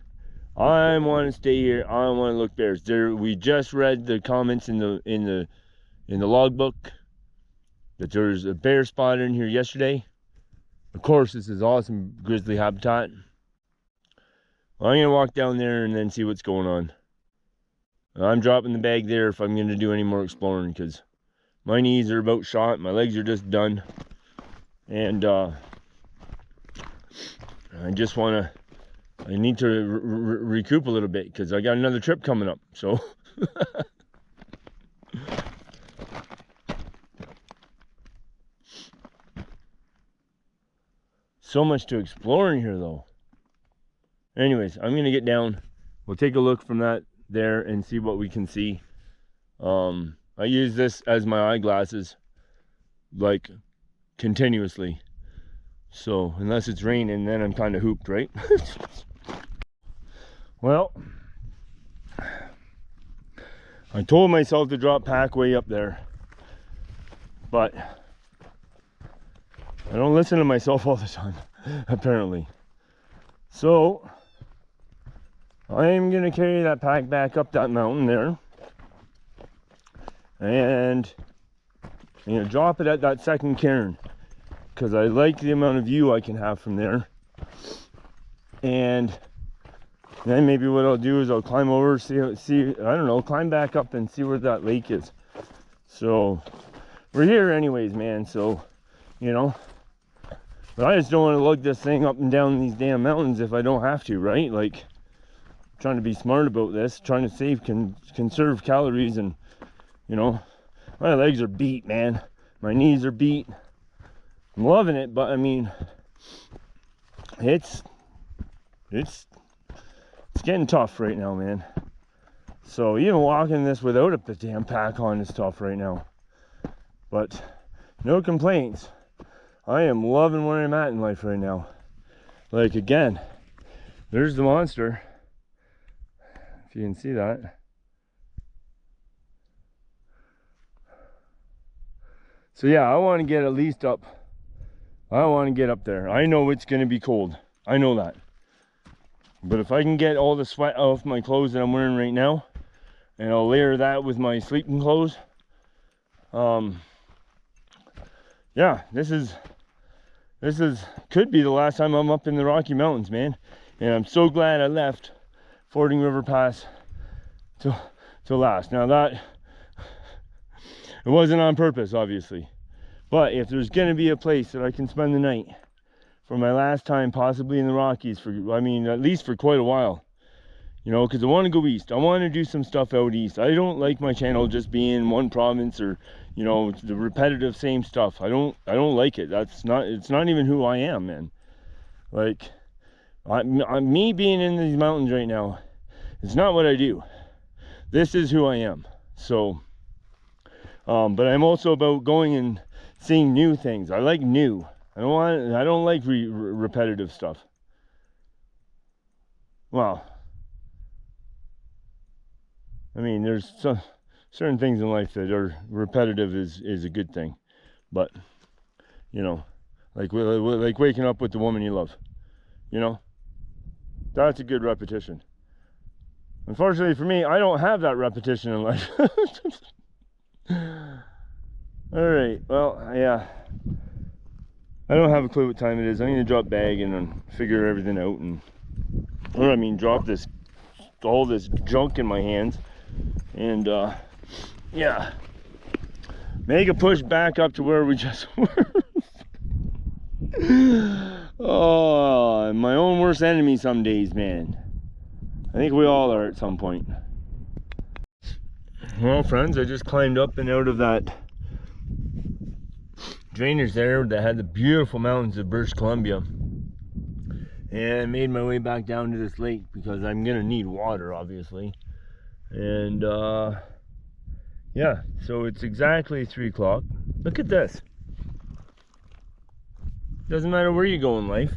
I want to stay here. I want to look bears. We just read the comments in the logbook that there's a bear spotted in here yesterday. Of course, this is awesome grizzly habitat. I'm gonna walk down there and then see what's going on. I'm dropping the bag there if I'm gonna do any more exploring, because my knees are about shot, my legs are just done, and I need to recoup a little bit, because I got another trip coming up. So so much to explore in here though. Anyways, I'm gonna get down. We'll take a look from that there and see what we can see. I use this as my eyeglasses, like, continuously. So unless it's raining, then I'm kind of hooped, right? Well, I told myself to drop pack way up there, but I don't listen to myself all the time, apparently. So I am gonna carry that pack back up that mountain there, and I'm gonna drop it at that second cairn, because I like the amount of view I can have from there. And then maybe what I'll do is I'll climb over, see I don't know, climb back up and see where that lake is. So we're here anyways, man. So, you know, but I just don't want to lug this thing up and down these damn mountains if I don't have to, right? Like, trying to be smart about this, trying to save, conserve calories, and, you know, my legs are beat, man. My knees are beat. I'm loving it, but I mean, it's getting tough right now, man. So even walking this without a damn pack on is tough right now. But no complaints. I am loving where I'm at in life right now. Like, again, there's the monster. If you can see that. So yeah, I want to get at least up. I want to get up there. I know it's going to be cold. I know that. But if I can get all the sweat off my clothes that I'm wearing right now, and I'll layer that with my sleeping clothes, yeah, this could be the last time I'm up in the Rocky Mountains, man. And I'm so glad I left Fording River Pass to last. Now that, it wasn't on purpose, obviously. But if there's gonna be a place that I can spend the night for my last time, possibly in the Rockies, at least for quite a while, you know, because I want to go east. I want to do some stuff out east. I don't like my channel just being one province, or, you know, the repetitive same stuff. I don't like it. It's not even who I am, man. Like, me being in these mountains right now, it's not what I do. This is who I am. So, but I'm also about going and seeing new things. I like new. I don't like repetitive stuff. Well, I mean, there's some certain things in life that are repetitive is a good thing, but, you know, like waking up with the woman you love, you know, that's a good repetition. Unfortunately for me, I don't have that repetition in life. All right, well, yeah, I don't have a clue what time it is. I'm gonna drop bag and then figure everything out, drop all this junk in my hands, and yeah, make a push back up to where we just were. Oh, my own worst enemy some days, man. I think we all are at some point. Well, friends, I just climbed up and out of that drainage there that had the beautiful mountains of British Columbia, and made my way back down to this lake because I'm gonna need water, obviously. And yeah, so it's exactly 3 o'clock. Look at this. Doesn't matter where you go in life,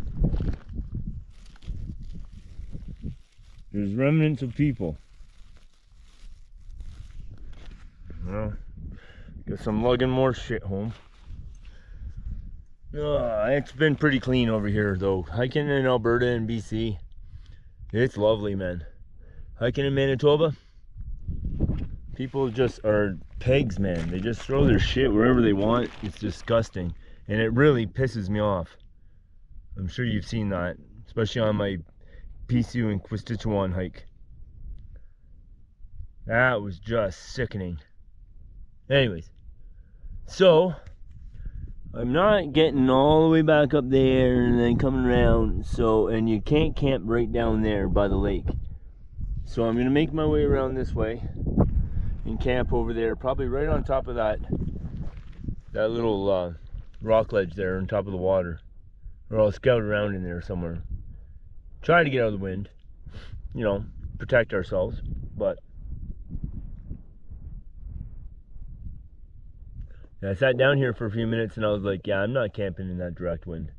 there's remnants of people. Well, guess I'm lugging more shit home. It's been pretty clean over here though. Hiking in Alberta and BC, it's lovely, man. Hiking in Manitoba, people just are pigs, man. They just throw their shit wherever they want. It's disgusting, and it really pisses me off. I'm sure you've seen that, especially on my PCU and Quistitchuan hike. That was just sickening. Anyways, so I'm not getting all the way back up there and then coming around, so, and you can't camp right down there by the lake. So I'm gonna make my way around this way and camp over there, probably right on top of that little rock ledge there on top of the water. Or I'll scout around in there somewhere. Try to get out of the wind, you know, protect ourselves, but I sat down here for a few minutes and I was like, yeah, I'm not camping in that direct wind.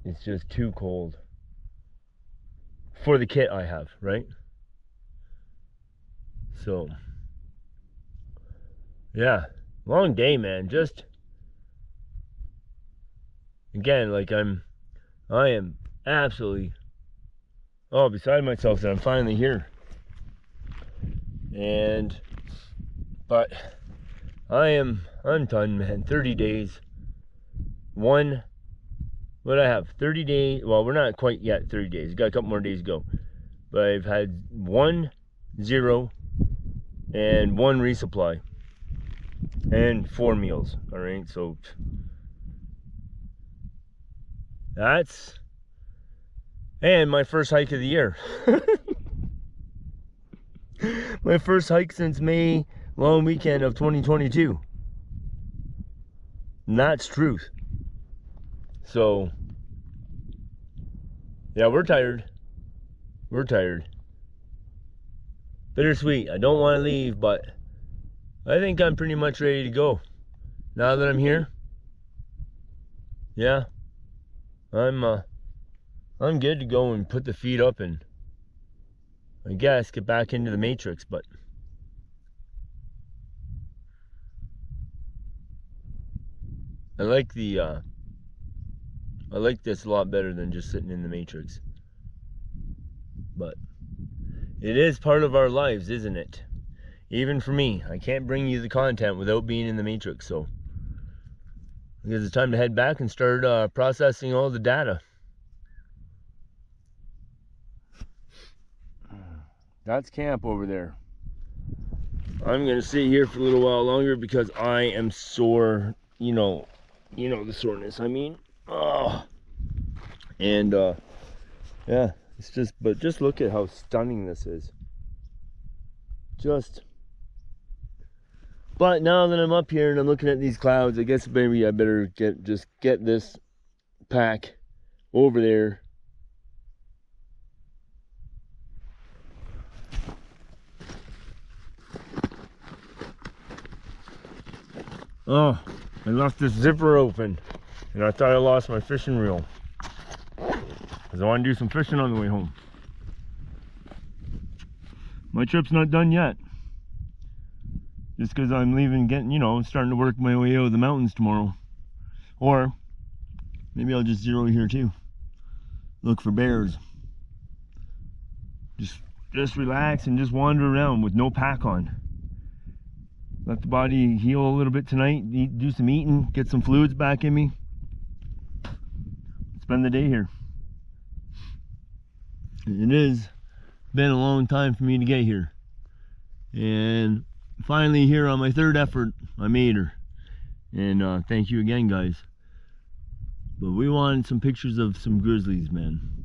It's just too cold for the kit I have, right? So, yeah, long day, man. Just, again, like I am absolutely, beside myself that I'm finally here. But I'm done, man. 30 days. What I have? 30 days. Well, we're not quite yet 30 days. Got a couple more days to go. But I've had 1, 0, and 1 resupply. And 4 meals. Alright, so that's, and my first hike of the year. My first hike since May long weekend of 2022. And that's truth. So, yeah, we're tired. We're tired. Bittersweet. I don't want to leave, but I think I'm pretty much ready to go. Now that I'm here, yeah, I'm good to go and put the feet up and I guess get back into the matrix, but I like this a lot better than just sitting in the matrix. But it is part of our lives, isn't it? Even for me, I can't bring you the content without being in the matrix, so I guess it's time to head back and start processing all the data. That's camp over there. I'm gonna sit here for a little while longer because I am sore. You know the soreness. I mean, and yeah, it's just look at how stunning this is. But now that I'm up here and I'm looking at these clouds, I guess maybe I better get this pack over there. Oh, I left this zipper open and I thought I lost my fishing reel because I want to do some fishing on the way home. My trip's not done yet. Just because I'm leaving, starting to work my way out of the mountains tomorrow. Or maybe I'll just zero here too. Look for bears. Just relax and just wander around with no pack on. Let the body heal a little bit tonight, do some eating, get some fluids back in me. Spend the day here. It has been a long time for me to get here. And finally here on my 3rd effort, I made her. And thank you again, guys. But we wanted some pictures of some grizzlies, man.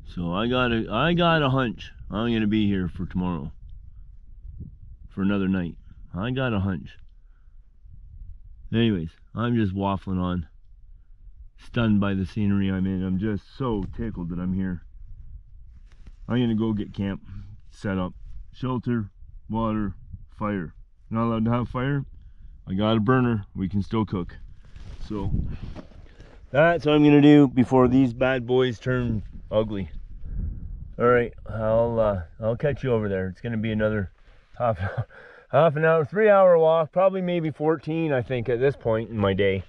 So I got a hunch I'm gonna be here for tomorrow. For another night. I got a hunch. Anyways, I'm just waffling on. Stunned by the scenery I'm in. I'm just so tickled that I'm here. I'm gonna go get camp set up. Shelter, water, fire. Not allowed to have fire. I got a burner. We can still cook. So that's what I'm gonna do before these bad boys turn ugly. All right, I'll catch you over there. It's gonna be another half an hour, 3-hour walk, probably maybe 14, I think, at this point in my day.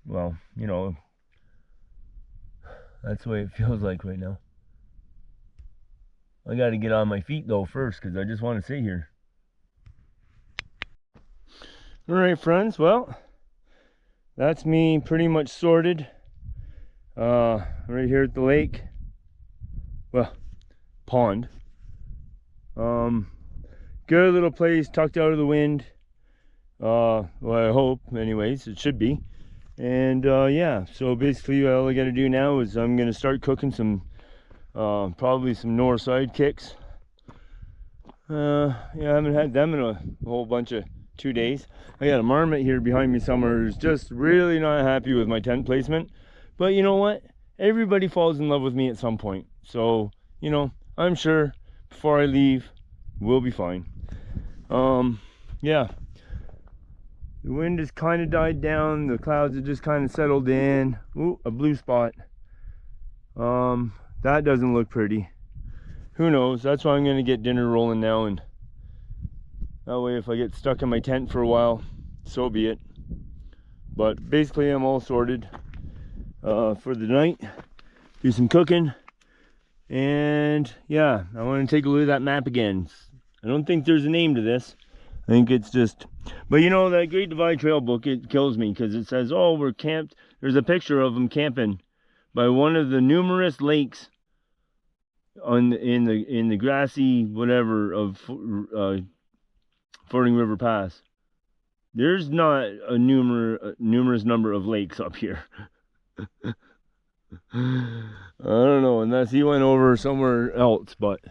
Well, you know, that's the way it feels like right now. I got to get on my feet though first, because I just want to sit here. All right, friends. Well, that's me pretty much sorted. Right here at the lake. Well, pond. Good little place, tucked out of the wind. Well, I hope, anyways. It should be. And yeah, so basically all I got to do now is I'm gonna start cooking some probably some north side kicks. Yeah, I haven't had them in a whole bunch of 2 days. I got a marmot here behind me somewhere who's just really not happy with my tent placement. But you know what? Everybody falls in love with me at some point. So, you know, I'm sure before I leave, we'll be fine. Yeah. The wind has kind of died down. The clouds have just kind of settled in. Ooh, a blue spot. That doesn't look pretty. Who knows? That's why I'm going to get dinner rolling now, and that way if I get stuck in my tent for a while, so be it. But basically I'm all sorted for the night. Do some cooking. And yeah, I want to take a look at that map again. I don't think there's a name to this. I think it's just, but you know, that Great Divide Trail book, it kills me because it says, oh, we're camped. There's a picture of them camping by one of the numerous lakes in the grassy whatever of Fording River Pass. There's not a numerous number of lakes up here. I don't know, unless he went over somewhere else, but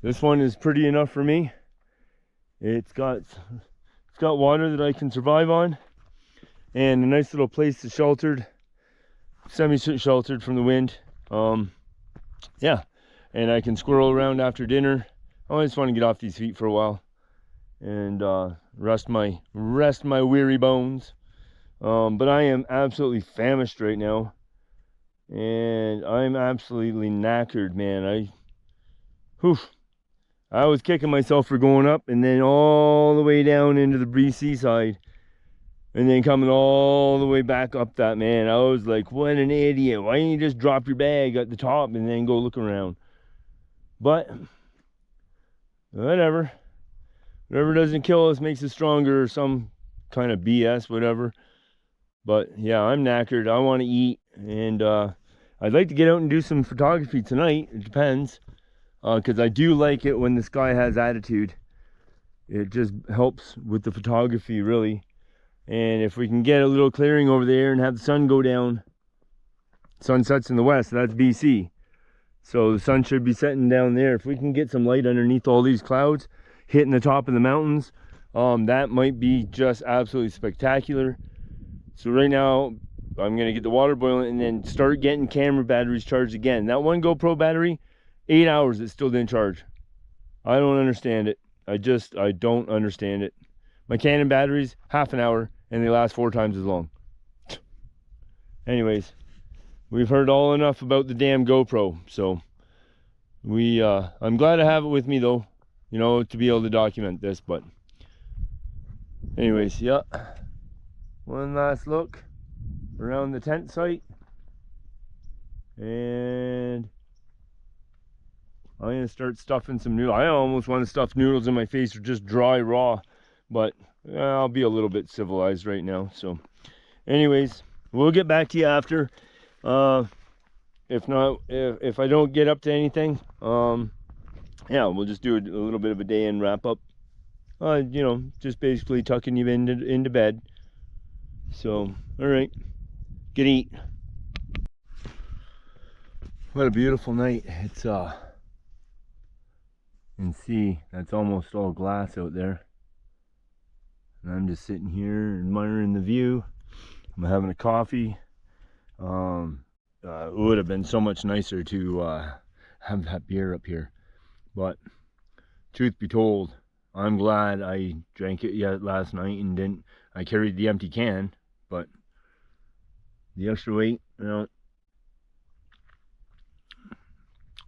this one is pretty enough for me. It's got water that I can survive on, and a nice little place to semi-sheltered from the wind. Yeah, and I can squirrel around after dinner. I just want to get off these feet for a while and rest my weary bones. But I am absolutely famished right now, and I'm absolutely knackered, man. I was kicking myself for going up and then all the way down into the BC side and then coming all the way back up that, man. I was like, what an idiot. Why didn't you just drop your bag at the top and then go look around? But whatever. Whatever doesn't kill us makes us stronger, or some kind of BS, whatever. But yeah, I'm knackered. I want to eat, and I'd like to get out and do some photography tonight. It depends. Because I do like it when the sky has attitude. It just helps with the photography, really. And if we can get a little clearing over there and have the sun go down, sun sets in the west, that's BC. So the sun should be setting down there. If we can get some light underneath all these clouds, hitting the top of the mountains, that might be just absolutely spectacular. So right now, I'm going to get the water boiling and then start getting camera batteries charged again. That one GoPro battery, 8 hours, it still didn't charge. I don't understand it. I don't understand it. My Canon batteries, half an hour, and they last 4 times as long. Anyways, we've heard all enough about the damn GoPro. So I'm glad to have it with me though, you know, to be able to document this. But anyways, yeah. One last look around the tent site. And I'm going to start stuffing some noodles. I almost want to stuff noodles in my face or just dry raw, but I'll be a little bit civilized right now. So anyways, we'll get back to you after. If not, if I don't get up to anything, yeah, we'll just do a little bit of a day and wrap up. You know, just basically tucking you into bed. So, all right. Good eat. What a beautiful night. It's you can see that's almost all glass out there. And I'm just sitting here admiring the view. I'm having a coffee. It would have been so much nicer to have that beer up here. But truth be told, I'm glad I drank it yet last night and didn't. I carried the empty can, but the extra weight, you know.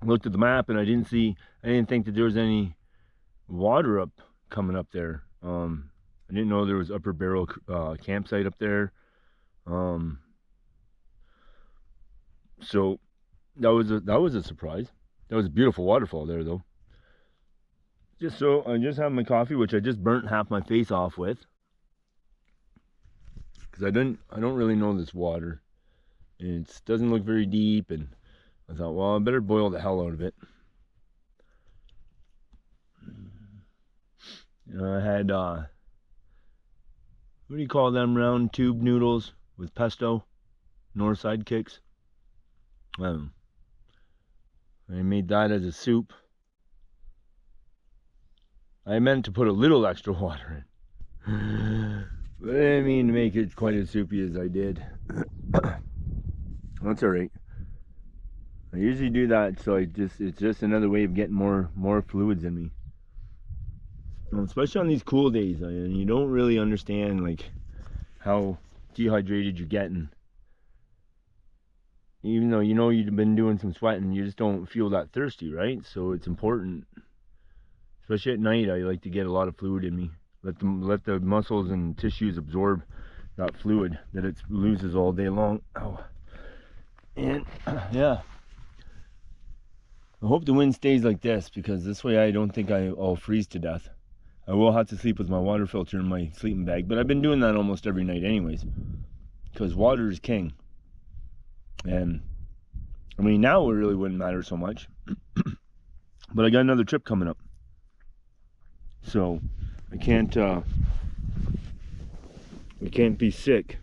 I looked at the map and I didn't think that there was any water coming up there. I didn't know there was Upper Barrel campsite up there. So that was a surprise. That was a beautiful waterfall there, though. I just have my coffee, which I just burnt half my face off with, because I don't really know this water. It doesn't look very deep, and I thought, well, I better boil the hell out of it. I had what do you call them, round tube noodles with pesto, north side kicks. I made that as a soup. I meant to put a little extra water in, but I didn't mean to make it quite as soupy as I did. That's alright. I usually do that, so it's just another way of getting more fluids in me. Especially on these cool days, and you don't really understand like how dehydrated you're getting. Even though you know you've been doing some sweating, you just don't feel that thirsty, right? So it's important. Especially at night, I like to get a lot of fluid in me. Let the muscles and tissues absorb that fluid that it loses all day long. Oh. And yeah, I hope the wind stays like this, because this way I don't think I'll freeze to death. I will have to sleep with my water filter in my sleeping bag, but I've been doing that almost every night anyways, because water is king. And I mean, now it really wouldn't matter so much. But I got another trip coming up, so I can't be sick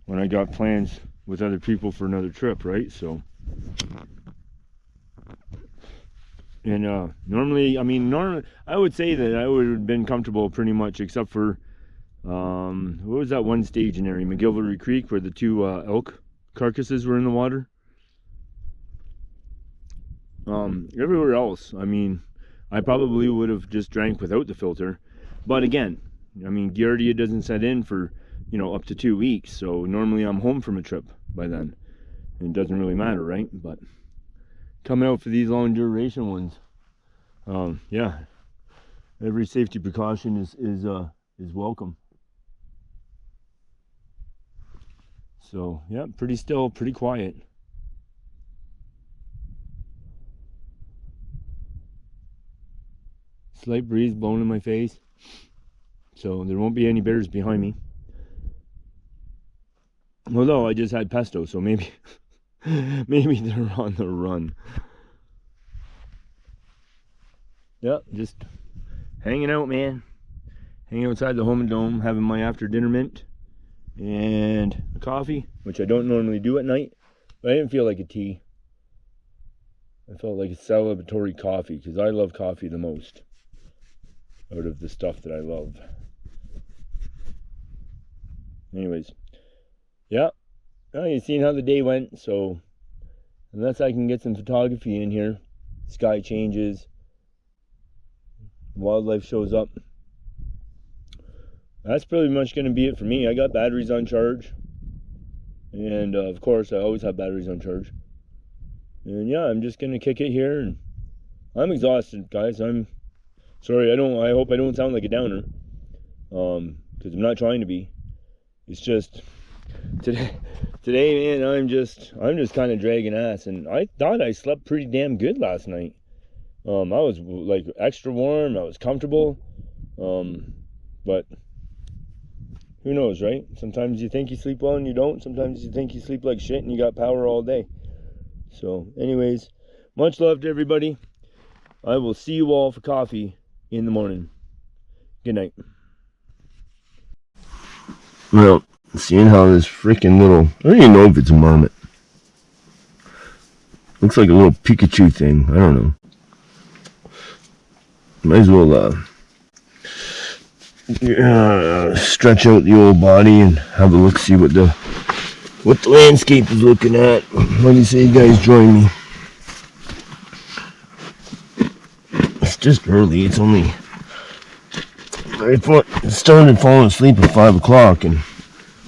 when I got plans with other people for another trip, right? So, and normally I would say that I would have been comfortable pretty much, except for what was that one stage in area, McGilvery Creek, where the two elk carcasses were in the water. Everywhere else, I mean, I probably would have just drank without the filter. But again, I mean, Giardia doesn't set in for, up to 2 weeks. So normally I'm home from a trip by then. And it doesn't really matter, right? But coming out for these long duration ones, yeah, every safety precaution is welcome. So yeah, pretty still, pretty quiet. Slight breeze blowing in my face, so there won't be any bears behind me. Although I just had pesto, so maybe maybe they're on the run. Yeah, just hanging out, man. Hanging outside the Home and Dome, having my after dinner mint and a coffee, which I don't normally do at night, but I didn't feel like a tea. I felt like a celebratory coffee, because I love coffee the most out of the stuff that I love. Anyways, yeah, you've seen how the day went, so unless I can get some photography in here, sky changes, wildlife shows up, that's pretty much going to be it for me. I got batteries on charge, and of course I always have batteries on charge. And yeah, I'm just going to kick it here, and I'm exhausted, guys. I'm sorry, I hope I don't sound like a downer, because I'm not trying to be. It's just today, man, I'm just kind of dragging ass, and I thought I slept pretty damn good last night. I was like extra warm, I was comfortable, but who knows, right? Sometimes you think you sleep well and you don't. Sometimes you think you sleep like shit and you got power all day. So anyways, much love to everybody. I will see you all for coffee in the morning. Good night. Well, Seeing how this freaking little, I don't even know if it's a marmot. Looks like a little Pikachu thing. I don't know. Might as well stretch out the old body and have a look, see what the landscape is looking at. What do you say, you guys join me? It's just early. It's only, I started falling asleep at 5 o'clock, and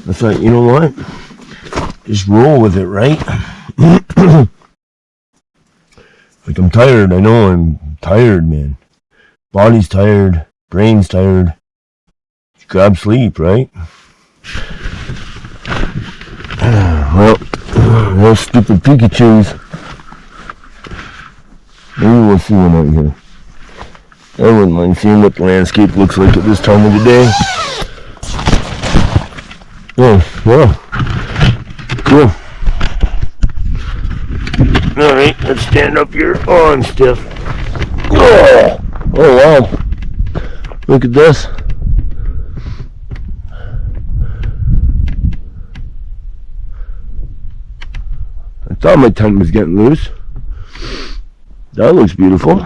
I thought, you know what? Just roll with it, right? Like, I'm tired. I know I'm tired, man. Body's tired. Brain's tired. Just grab sleep, right? Well, those stupid Pikachus. Maybe we'll see one out here. I wouldn't mind seeing what the landscape looks like at this time of the day. Oh, yeah. Cool. Alright, let's stand up here. Oh, I'm stiff. Oh, wow. Look at this. I thought my tent was getting loose. That looks beautiful.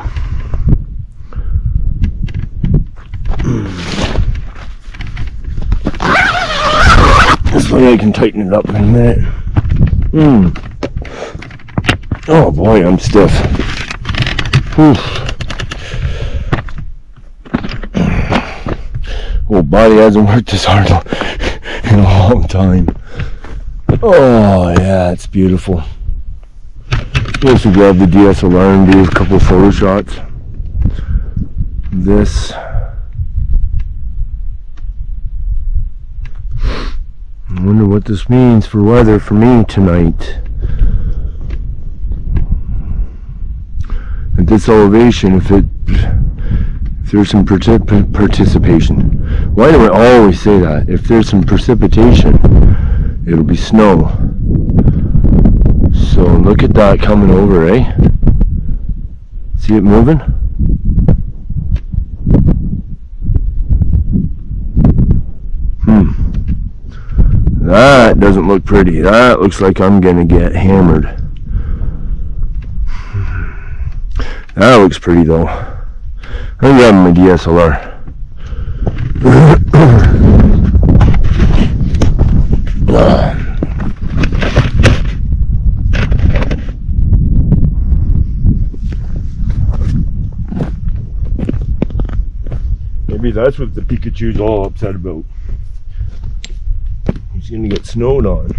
This way I can tighten it up in a minute. Oh boy, I'm stiff. Well, body hasn't worked this hard in a long time. Oh yeah, it's beautiful. I should grab the DSLR and do a couple photo shots. This. I wonder what this means for weather for me tonight. At this elevation, if there's some participation. Why do I always say that? If there's some precipitation, it'll be snow. So look at that coming over, eh? See it moving? That doesn't look pretty. That looks like I'm gonna get hammered. That looks pretty though. I'm grabbing my DSLR. Maybe that's what the Pikachu's all upset about. He's gonna get snowed on.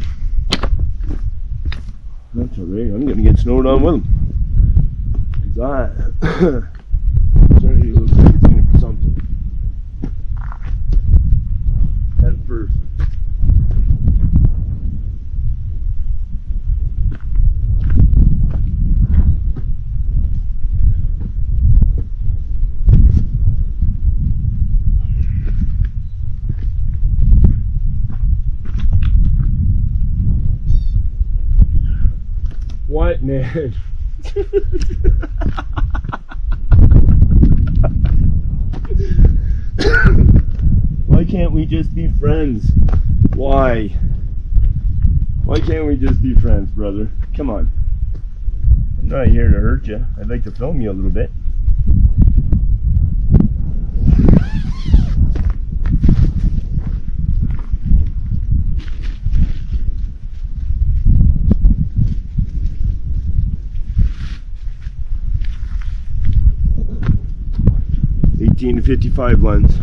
That's alright, I'm gonna get snowed on with him. That certainly looks like it's gonna be something. Head first. What, man? Why can't we just be friends? Why? Why can't we just be friends, brother? Come on. I'm not here to hurt you. I'd like to film you a little bit. To 55 lens.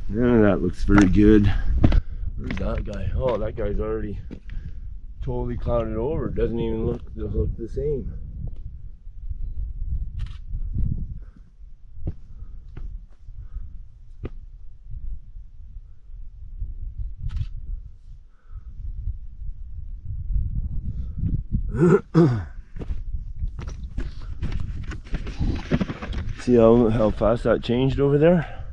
Yeah, that looks very good. Where's that guy? Oh, that guy's already totally clouded over. Doesn't even look the same. See how fast that changed over there?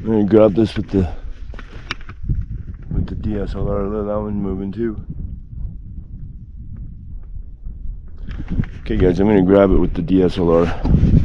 I'm gonna grab this with the DSLR. Let that one moving too. Okay guys, I'm gonna grab it with the DSLR.